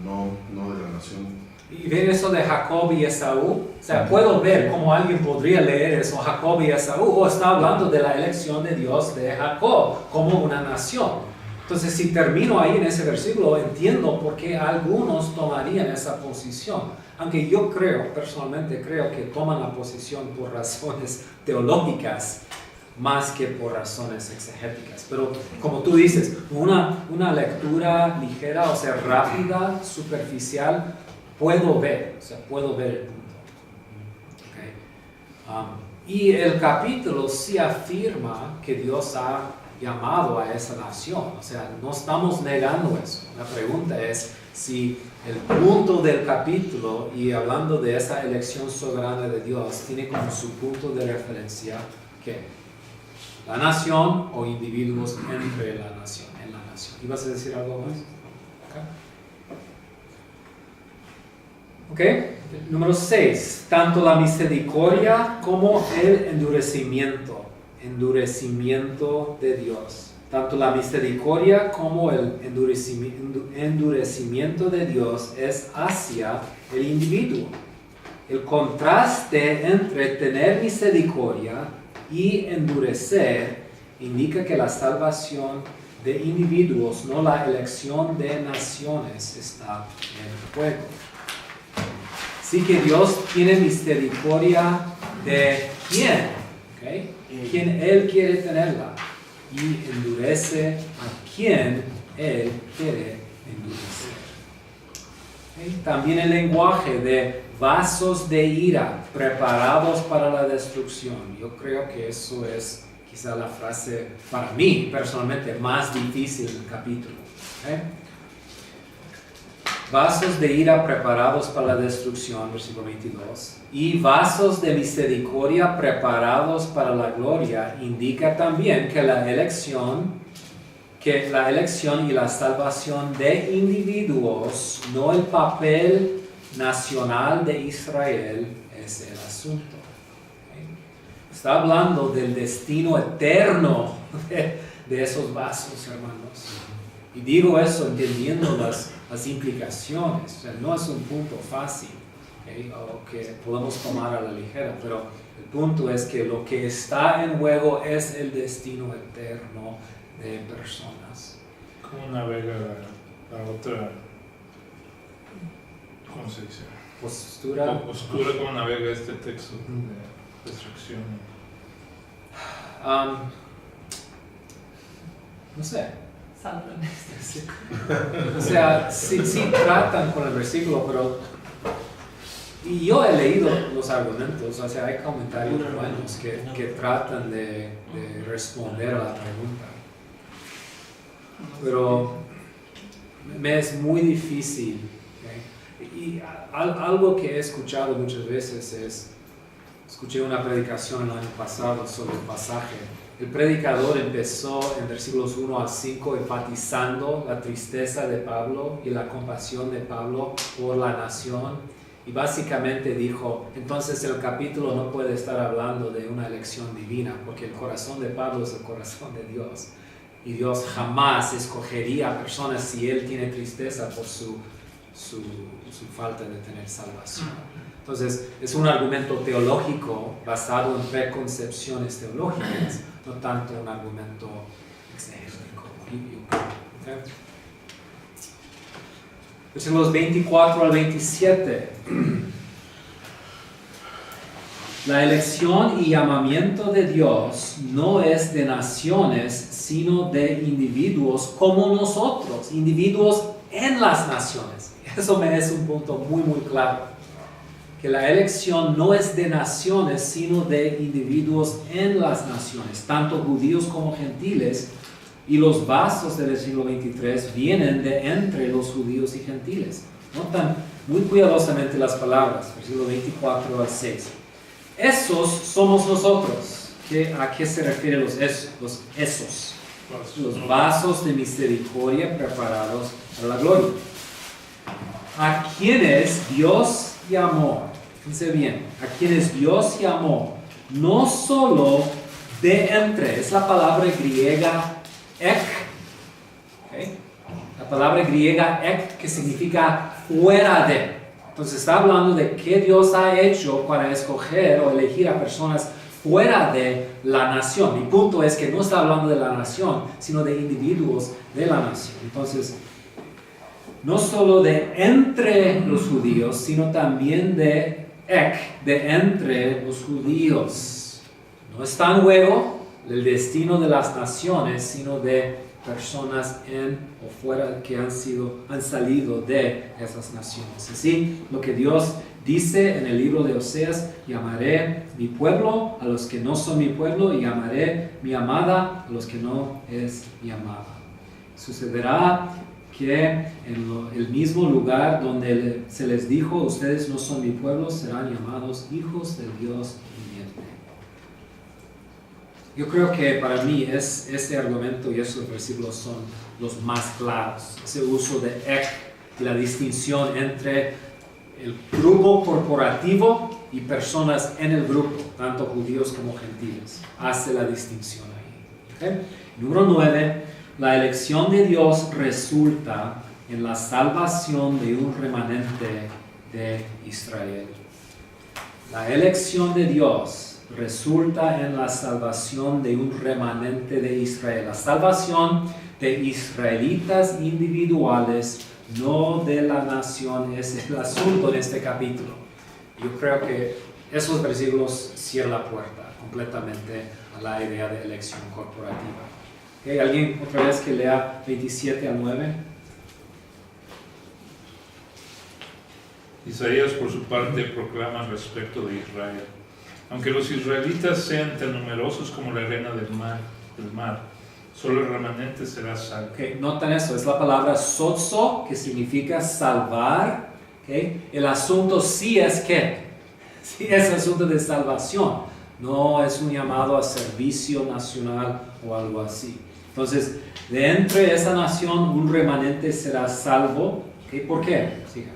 no de la nación.
Y ven eso de Jacob y Esaú, o sea, puedo ver cómo alguien podría leer eso, Jacob y Esaú, o está hablando de la elección de Dios de Jacob como una nación. Entonces, si termino ahí en ese versículo, entiendo por qué algunos tomarían esa posición. Aunque yo personalmente creo que toman la posición por razones teológicas más que por razones exegéticas. Pero como tú dices, una lectura ligera, o sea, rápida, superficial, puedo ver el punto. Okay. Y el capítulo sí afirma que Dios ha llamado a esa nación, o sea, no estamos negando eso. La pregunta es si el punto del capítulo, y hablando de esa elección soberana de Dios, tiene como su punto de referencia ¿qué? La nación o individuos entre la nación, en la nación. ¿Ibas a decir algo más? Ok, número 6, tanto la misericordia como el endurecimiento de Dios. Tanto la misericordia como el endurecimiento de Dios es hacia el individuo. El contraste entre tener misericordia y endurecer indica que la salvación de individuos, no la elección de naciones, está en juego. Así que Dios tiene misericordia de quién, ¿okay? Quien Él quiere tenerla, y endurece a quien Él quiere endurecer. ¿Okay? También el lenguaje de vasos de ira preparados para la destrucción. Yo creo que eso es quizá la frase, para mí personalmente, más difícil del capítulo. ¿Okay? Vasos de ira preparados para la destrucción, versículo 22, y vasos de misericordia preparados para la gloria, indica también que la elección y la salvación de individuos, no el papel nacional de Israel, es el asunto. ¿Okay? Está hablando del destino eterno de esos vasos, hermanos. Y digo eso entendiendo las implicaciones. O sea, no es un punto fácil, ¿okay? O que podemos tomar a la ligera, pero el punto es que lo que está en juego es el destino eterno de personas.
¿Cómo navega la otra, cómo se dice?
Postura.
¿Cómo navega este texto de destrucción?
No sé. Sí. O sea, sí tratan con el versículo, pero y yo he leído los argumentos, o sea, hay comentarios buenos que tratan de responder a la pregunta, pero me es muy difícil. ¿Okay? Y algo que he escuchado muchas veces es Escuché una predicación el año pasado sobre el pasaje. El predicador empezó en versículos 1 al 5 enfatizando la tristeza de Pablo y la compasión de Pablo por la nación. Y básicamente dijo, entonces el capítulo no puede estar hablando de una elección divina, porque el corazón de Pablo es el corazón de Dios. Y Dios jamás escogería a personas si él tiene tristeza por su falta de tener salvación. Entonces, es un argumento teológico basado en preconcepciones teológicas, no tanto un argumento exegético. ¿Okay? Versículos 24 al 27. La elección y llamamiento de Dios no es de naciones, sino de individuos como nosotros, individuos en las naciones. Eso me es un punto muy, muy claro. Que la elección no es de naciones, sino de individuos en las naciones, tanto judíos como gentiles, y los vasos del siglo 23 vienen de entre los judíos y gentiles. Notan muy cuidadosamente las palabras, versículo 24 al 6. Esos somos nosotros. ¿A qué se refieren los esos? Los vasos de misericordia preparados para la gloria. A quienes Dios llamó, fíjense bien, a quienes Dios llamó, no solo de entre, es la palabra griega ek, ¿okay? La palabra griega ek que significa fuera de. Entonces está hablando de qué Dios ha hecho para escoger o elegir a personas fuera de la nación. Mi punto es que no está hablando de la nación, sino de individuos de la nación. Entonces, no solo de entre los judíos, sino también de ek, de entre los judíos. No está en juego el destino de las naciones, sino de personas en o fuera que han salido de esas naciones. Así, lo que Dios dice en el libro de Oseas, llamaré mi pueblo a los que no son mi pueblo y llamaré mi amada a los que no es mi amada. Sucederá que en el mismo lugar donde se les dijo, ustedes no son mi pueblo, serán llamados hijos del Dios viviente. Yo creo que para mí este argumento y esos versículos son los más claros. Ese uso de ek y la distinción entre el grupo corporativo y personas en el grupo, tanto judíos como gentiles, hace la distinción ahí. ¿Okay? Número 9. La elección de Dios resulta en la salvación de un remanente de Israel. La elección de Dios resulta en la salvación de un remanente de Israel. La salvación de israelitas individuales, no de la nación, es el asunto de este capítulo. Yo creo que esos versículos cierran la puerta completamente a la idea de elección corporativa. ¿Okay? ¿Alguien otra vez que lea 27 al 9?
Isaías, por su parte, proclama respecto de Israel. Aunque los israelitas sean tan numerosos como la arena del mar, solo el remanente será salvo.
Okay, notan eso, es la palabra sozo, que significa salvar. Okay? El asunto sí es asunto de salvación, no es un llamado a servicio nacional o algo así. Entonces, de entre esa nación un remanente será salvo. ¿Okay? ¿Por qué? Siga.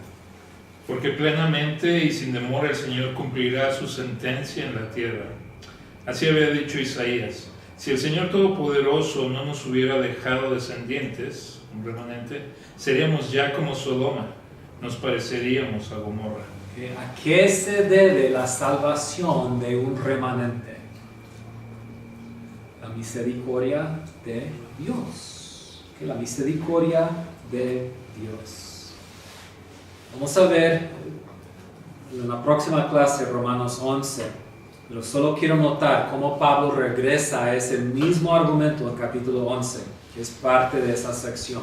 Porque plenamente y sin demora el Señor cumplirá su sentencia en la tierra. Así había dicho Isaías. Si el Señor Todopoderoso no nos hubiera dejado descendientes, un remanente, seríamos ya como Sodoma, nos pareceríamos a Gomorra.
Okay. ¿A qué se debe la salvación de un remanente? La misericordia de Dios. Okay. La misericordia de Dios. Vamos a ver en la próxima clase Romanos 11, pero solo quiero notar cómo Pablo regresa a ese mismo argumento en capítulo 11, que es parte de esa sección.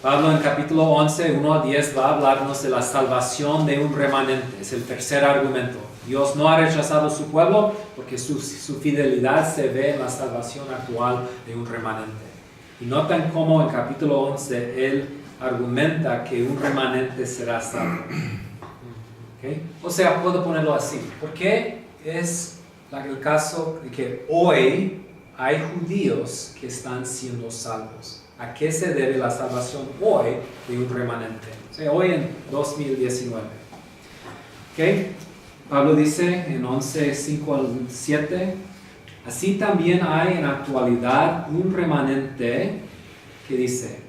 Pablo en capítulo 11, 1 a 10 va a hablarnos de la salvación de un remanente, es el tercer argumento. Dios no ha rechazado a su pueblo porque su fidelidad se ve en la salvación actual de un remanente. Y notan cómo en capítulo 11 él argumenta que un remanente será salvo. ¿Okay? O sea, puedo ponerlo así. ¿Por qué es el caso de que hoy hay judíos que están siendo salvos? ¿A qué se debe la salvación hoy de un remanente? O sea, hoy en 2019. ¿Okay? Pablo dice en 11, 5 al 7, así también hay en la actualidad un remanente que dice,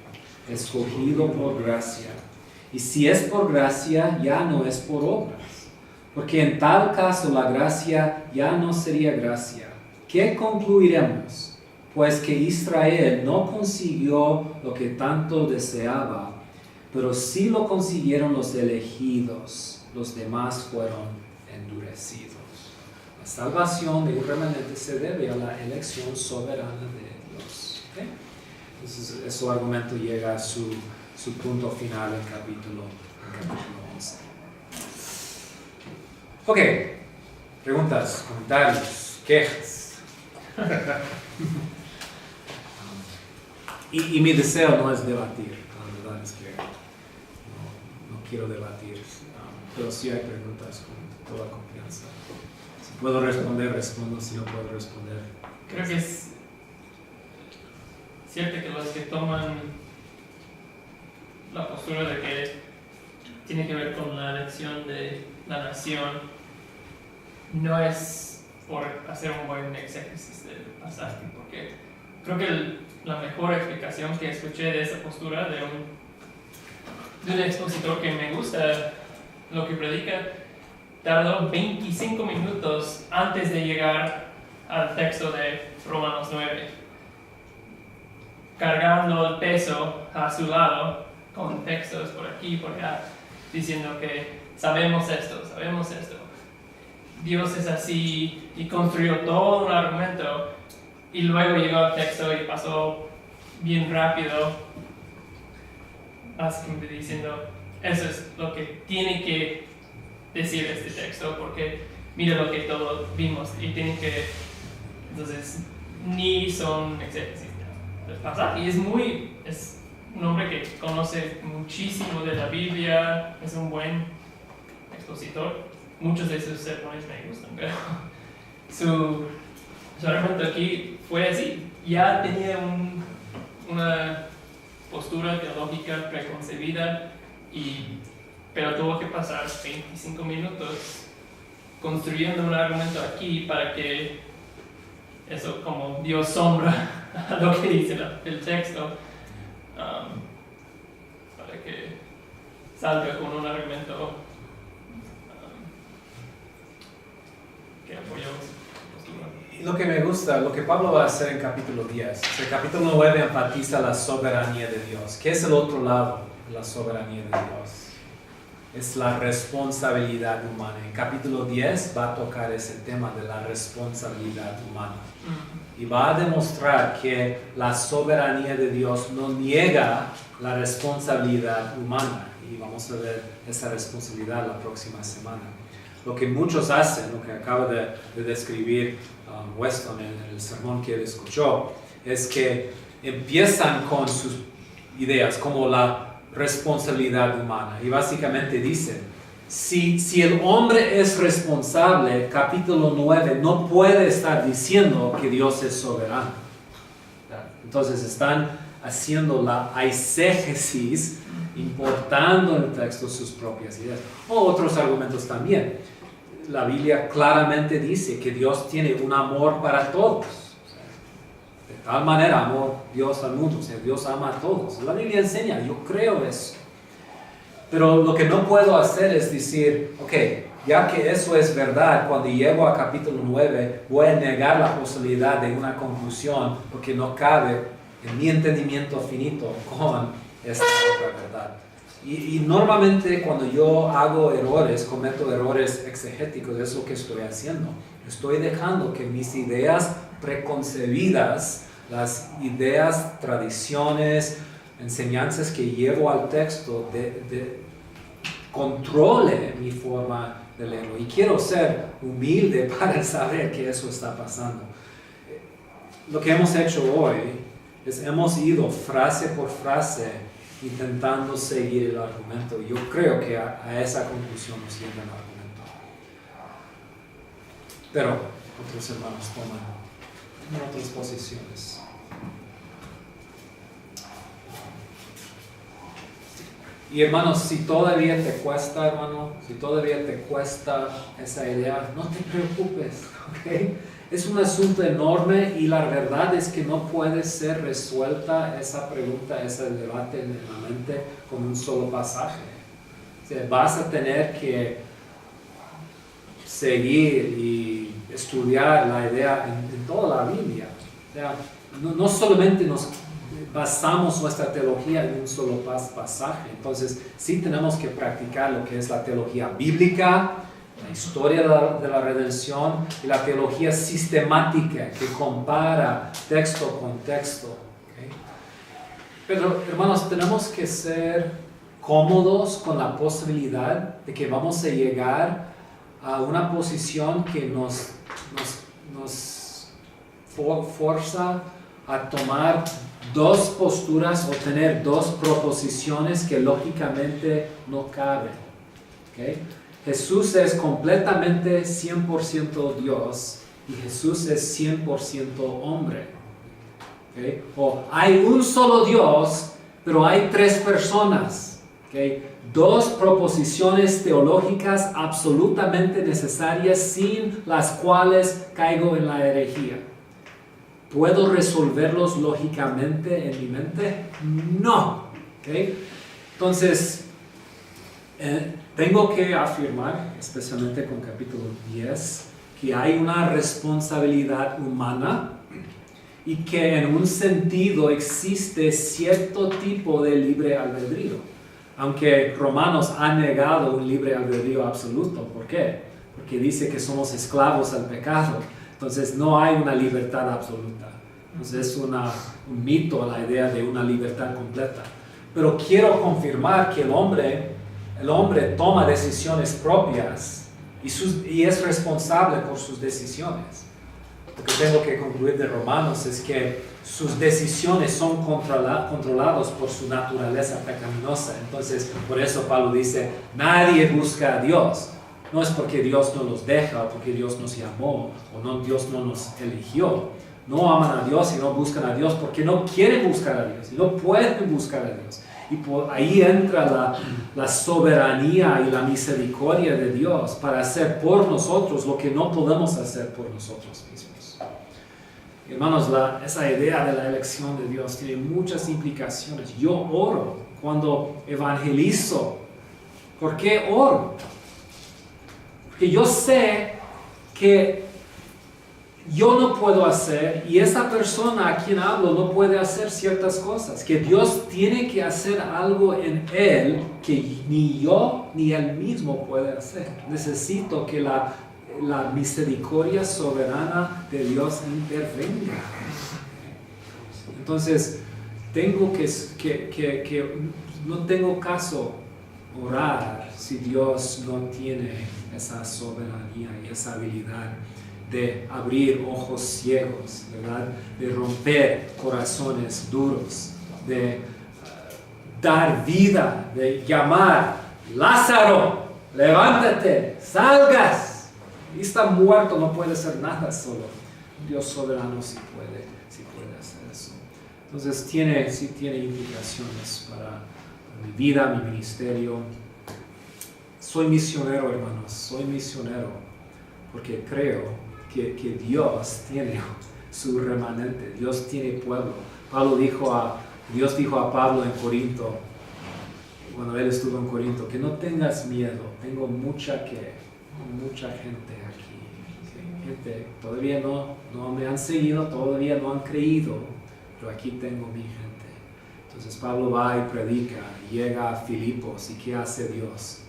escogido por gracia. Y si es por gracia, ya no es por obras. Porque en tal caso la gracia ya no sería gracia. ¿Qué concluiremos? Pues que Israel no consiguió lo que tanto deseaba, pero sí lo consiguieron los elegidos. Los demás fueron endurecidos. La salvación de un remanente se debe a la elección soberana de Dios. ¿Okay? Entonces, su argumento llega a su punto final en capítulo 11. Ok, preguntas, comentarios, quejas. y mi deseo no es debatir, la verdad es que no quiero debatir, pero sí hay preguntas con toda confianza. Si puedo responder, respondo, si no puedo responder.
Creo que es cierto que los que toman la postura de que tiene que ver con la elección de la nación no es por hacer un buen exégesis del pasaje, porque creo que la mejor explicación que escuché de esa postura de un expositor que me gusta lo que predica tardó 25 minutos antes de llegar al texto de Romanos 9, cargando el peso a su lado con textos por aquí y por allá, diciendo que sabemos esto, Dios es así, y construyó todo un argumento, y luego llegó al texto y pasó bien rápido, básicamente diciendo, eso es lo que tiene que decir este texto, porque mira lo que todos vimos, y tienen que, entonces, ni son exégesis del pasaje, y es un hombre que conoce muchísimo de la Biblia, es un buen expositor. Muchos de sus sermones me gustan, pero su argumento aquí fue así. Ya tenía una postura teológica preconcebida, pero tuvo que pasar 25 minutos construyendo un argumento aquí para que eso como dio sombra a lo que dice el texto, para que salga con un argumento que apoyó su postura.
Y lo que me gusta, lo que Pablo va a hacer en capítulo 10, el capítulo 9 enfatiza la soberanía de Dios. ¿Qué es el otro lado de la soberanía de Dios? Es la responsabilidad humana. En capítulo 10 va a tocar ese tema de la responsabilidad humana. Y va a demostrar que la soberanía de Dios no niega la responsabilidad humana. Y vamos a ver esa responsabilidad la próxima semana. Lo que muchos hacen, lo que acaba de describir Weston en el sermón que él escuchó, es que empiezan con sus ideas como la responsabilidad humana. Y básicamente dicen, si el hombre es responsable, capítulo 9 no puede estar diciendo que Dios es soberano. Entonces están haciendo la eisegesis, importando en el texto sus propias ideas. O otros argumentos también. La Biblia claramente dice que Dios tiene un amor para todos. De tal manera amó Dios al mundo, o sea, Dios ama a todos. La Biblia enseña, yo creo eso. Pero lo que no puedo hacer es decir, ok, ya que eso es verdad, cuando llego a capítulo 9 voy a negar la posibilidad de una conclusión porque no cabe en mi entendimiento finito con esta otra verdad. Y normalmente cuando yo hago errores, cometo errores exegéticos, es lo que estoy haciendo. Estoy dejando que mis ideas preconcebidas, las ideas, tradiciones, enseñanzas que llevo al texto, controle mi forma de leerlo. Y quiero ser humilde para saber que eso está pasando. Lo que hemos hecho hoy es hemos ido frase por frase intentando seguir el argumento. Yo creo que a esa conclusión nos lleva el argumento. Pero otros hermanos toman otras posiciones. Y hermanos, si todavía te cuesta, esa idea, no te preocupes, ¿ok? Es un asunto enorme y la verdad es que no puede ser resuelta esa pregunta, ese debate en la mente con un solo pasaje. O sea, vas a tener que seguir y estudiar la idea en toda la Biblia. O sea, no solamente nos basamos nuestra teología en un solo pasaje. Entonces, sí tenemos que practicar lo que es la teología bíblica, la historia de la redención y la teología sistemática que compara texto con texto. ¿Okay? Pero, hermanos, tenemos que ser cómodos con la posibilidad de que vamos a llegar a una posición que nos forza a tomar dos posturas o tener dos proposiciones que lógicamente no caben. ¿Okay? Jesús es completamente 100% Dios y Jesús es 100% hombre. ¿Okay? O hay un solo Dios, pero hay tres personas. ¿Okay? Dos proposiciones teológicas absolutamente necesarias sin las cuales caigo en la herejía. ¿Puedo resolverlos lógicamente en mi mente? No. ¿Okay? Entonces, tengo que afirmar, especialmente con capítulo 10, que hay una responsabilidad humana y que en un sentido existe cierto tipo de libre albedrío. Aunque Romanos ha negado un libre albedrío absoluto. ¿Por qué? Porque dice que somos esclavos al pecado. Entonces no hay una libertad absoluta. Entonces es un mito la idea de una libertad completa. Pero quiero confirmar que el hombre toma decisiones propias y es responsable por sus decisiones. Lo que tengo que concluir de Romanos es que sus decisiones son controladas por su naturaleza pecaminosa. Entonces, por eso Pablo dice, nadie busca a Dios. No es porque Dios no los deja, o porque Dios nos llamó, o Dios no nos eligió. No aman a Dios y no buscan a Dios porque no quieren buscar a Dios y no pueden buscar a Dios. Y por ahí entra la soberanía y la misericordia de Dios para hacer por nosotros lo que no podemos hacer por nosotros mismos. Hermanos, esa idea de la elección de Dios tiene muchas implicaciones. Yo oro cuando evangelizo. ¿Por qué oro? Porque yo sé que yo no puedo hacer y esa persona a quien hablo no puede hacer ciertas cosas, que Dios tiene que hacer algo en él que ni yo ni él mismo puede hacer. Necesito que la misericordia soberana de Dios intervenga. Entonces, no tengo caso orar si Dios no tiene esa soberanía y esa habilidad de abrir ojos ciegos, ¿verdad? De romper corazones duros, de dar vida, de llamar, Lázaro, levántate, salgas. Y está muerto, no puede hacer nada solo. Dios soberano sí puede hacer eso. Entonces sí tiene implicaciones para mi vida, mi ministerio. Soy misionero, hermanos, soy misionero porque creo que Dios tiene su remanente, Dios tiene pueblo. Dios dijo a Pablo en Corinto, cuando él estuvo en Corinto, que no tengas miedo, tengo mucha gente aquí. ¿Sí? Gente, todavía no me han seguido, todavía no han creído, pero aquí tengo mi gente. Entonces Pablo va y predica, llega a Filipos, ¿y qué hace Dios?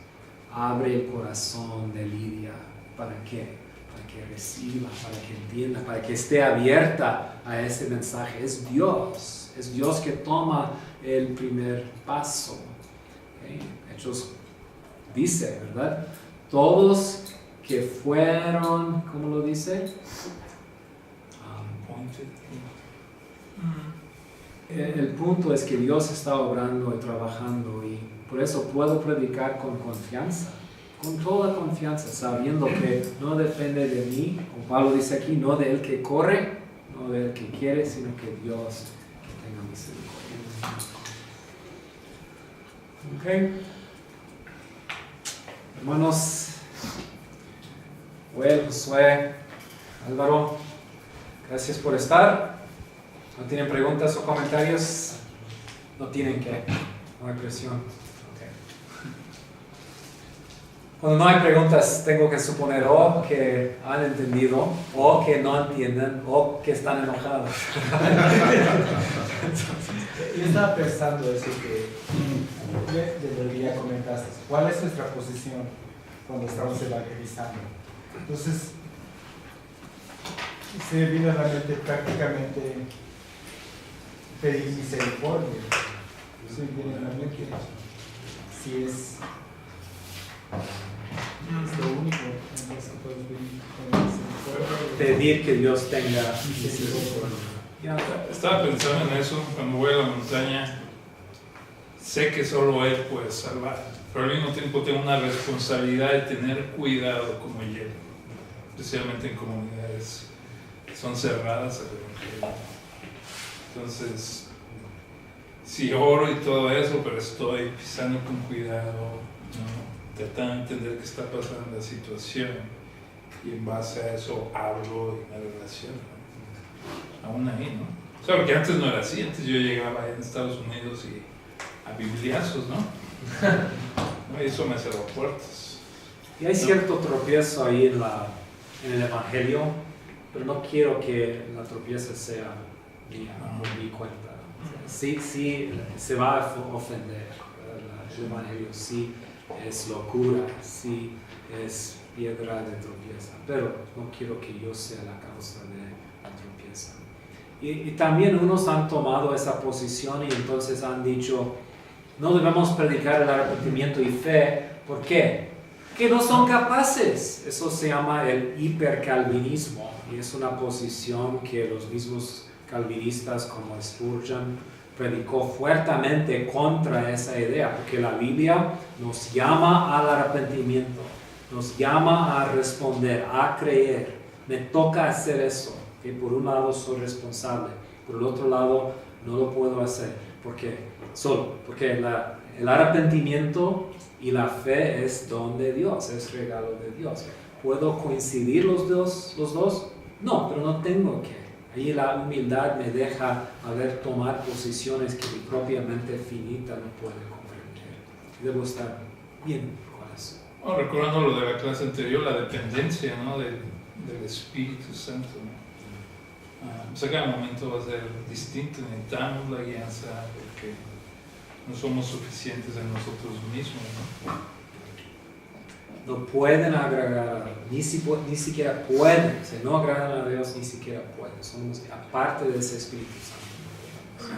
Abre el corazón de Lidia. ¿Para qué? Para que reciba, para que entienda, para que esté abierta a ese mensaje. Es Dios que toma el primer paso. ¿Okay? Hechos dice, ¿verdad? Todos que fueron, ¿cómo lo dice? el punto es que Dios está obrando y trabajando, y por eso puedo predicar con confianza, con toda confianza, sabiendo que no depende de mí, como Pablo dice aquí, no del que corre, no del que quiere, sino que Dios que tenga misericordia. Ok. Hermanos, Joel, Josué, Álvaro, gracias por estar. ¿No tienen preguntas o comentarios? No tienen que, no hay presión. Okay. Cuando no hay preguntas, tengo que suponer o que han entendido, o que no entienden, o que están enojados.
Yo estaba pensando eso de lo que ya comentaste. ¿Cuál es nuestra posición cuando estamos evangelizando? Entonces, se me vino a la mente prácticamente pedir misericordia. Se me viene a la mente si es lo único en eso que podemos pedir.
Pedir que Dios tenga misericordia.
Estaba pensando en eso cuando voy a la montaña. Sé que solo Él puede salvar, pero al mismo tiempo tengo una responsabilidad de tener cuidado como llego, especialmente en comunidades que son cerradas al Evangelio. Entonces, si oro y todo eso, pero estoy pisando con cuidado, ¿no? Tratando de entender qué está pasando en la situación, y en base a eso hablo y me relaciono, aún ahí, ¿no? O sea, porque antes no era así. Antes yo llegaba allá en Estados Unidos y a bibliazos, ¿no? Y eso me cerró puertas.
Y hay cierto tropiezo ahí en el Evangelio, pero no quiero que la tropieza sea mía, por mi cuenta. Sí, se va a ofender. El Evangelio sí es locura, sí es piedra de tropieza, pero no quiero que yo sea la causa de la tropieza. Y también unos han tomado esa posición y entonces han dicho, no debemos predicar el arrepentimiento y fe. ¿Por qué? Que no son capaces. Eso se llama el hipercalvinismo, y es una posición que los mismos calvinistas como Spurgeon predicó fuertemente contra esa idea, porque la Biblia nos llama al arrepentimiento, nos llama a responder, a creer. Me toca hacer eso, que por un lado soy responsable, por el otro lado no lo puedo hacer, porque el arrepentimiento y la fe es don de Dios, es regalo de Dios. ¿Puedo coincidir los dos? No, pero no tengo que. Ahí la humildad me deja tomar posiciones que mi propia mente finita no puede comprender. Debo estar bien con eso.
Bueno, recordando lo de la clase anterior, la dependencia, ¿no? del Espíritu Santo, ¿no? Pues a cada momento va a ser distinto, necesitamos la guianza porque no somos suficientes en nosotros mismos, ¿no?
No pueden agradar, ni siquiera pueden, si no agradan a Dios, ni siquiera pueden. Somos aparte de ese Espíritu Santo.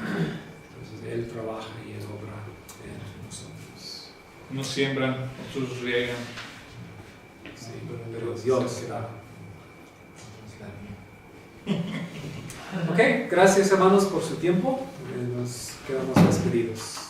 Entonces Él trabaja y Él obra en nosotros.
Unos siembran, otros riegan.
Sí, pero Dios da. Ok, gracias hermanos por su tiempo. Nos quedamos despedidos.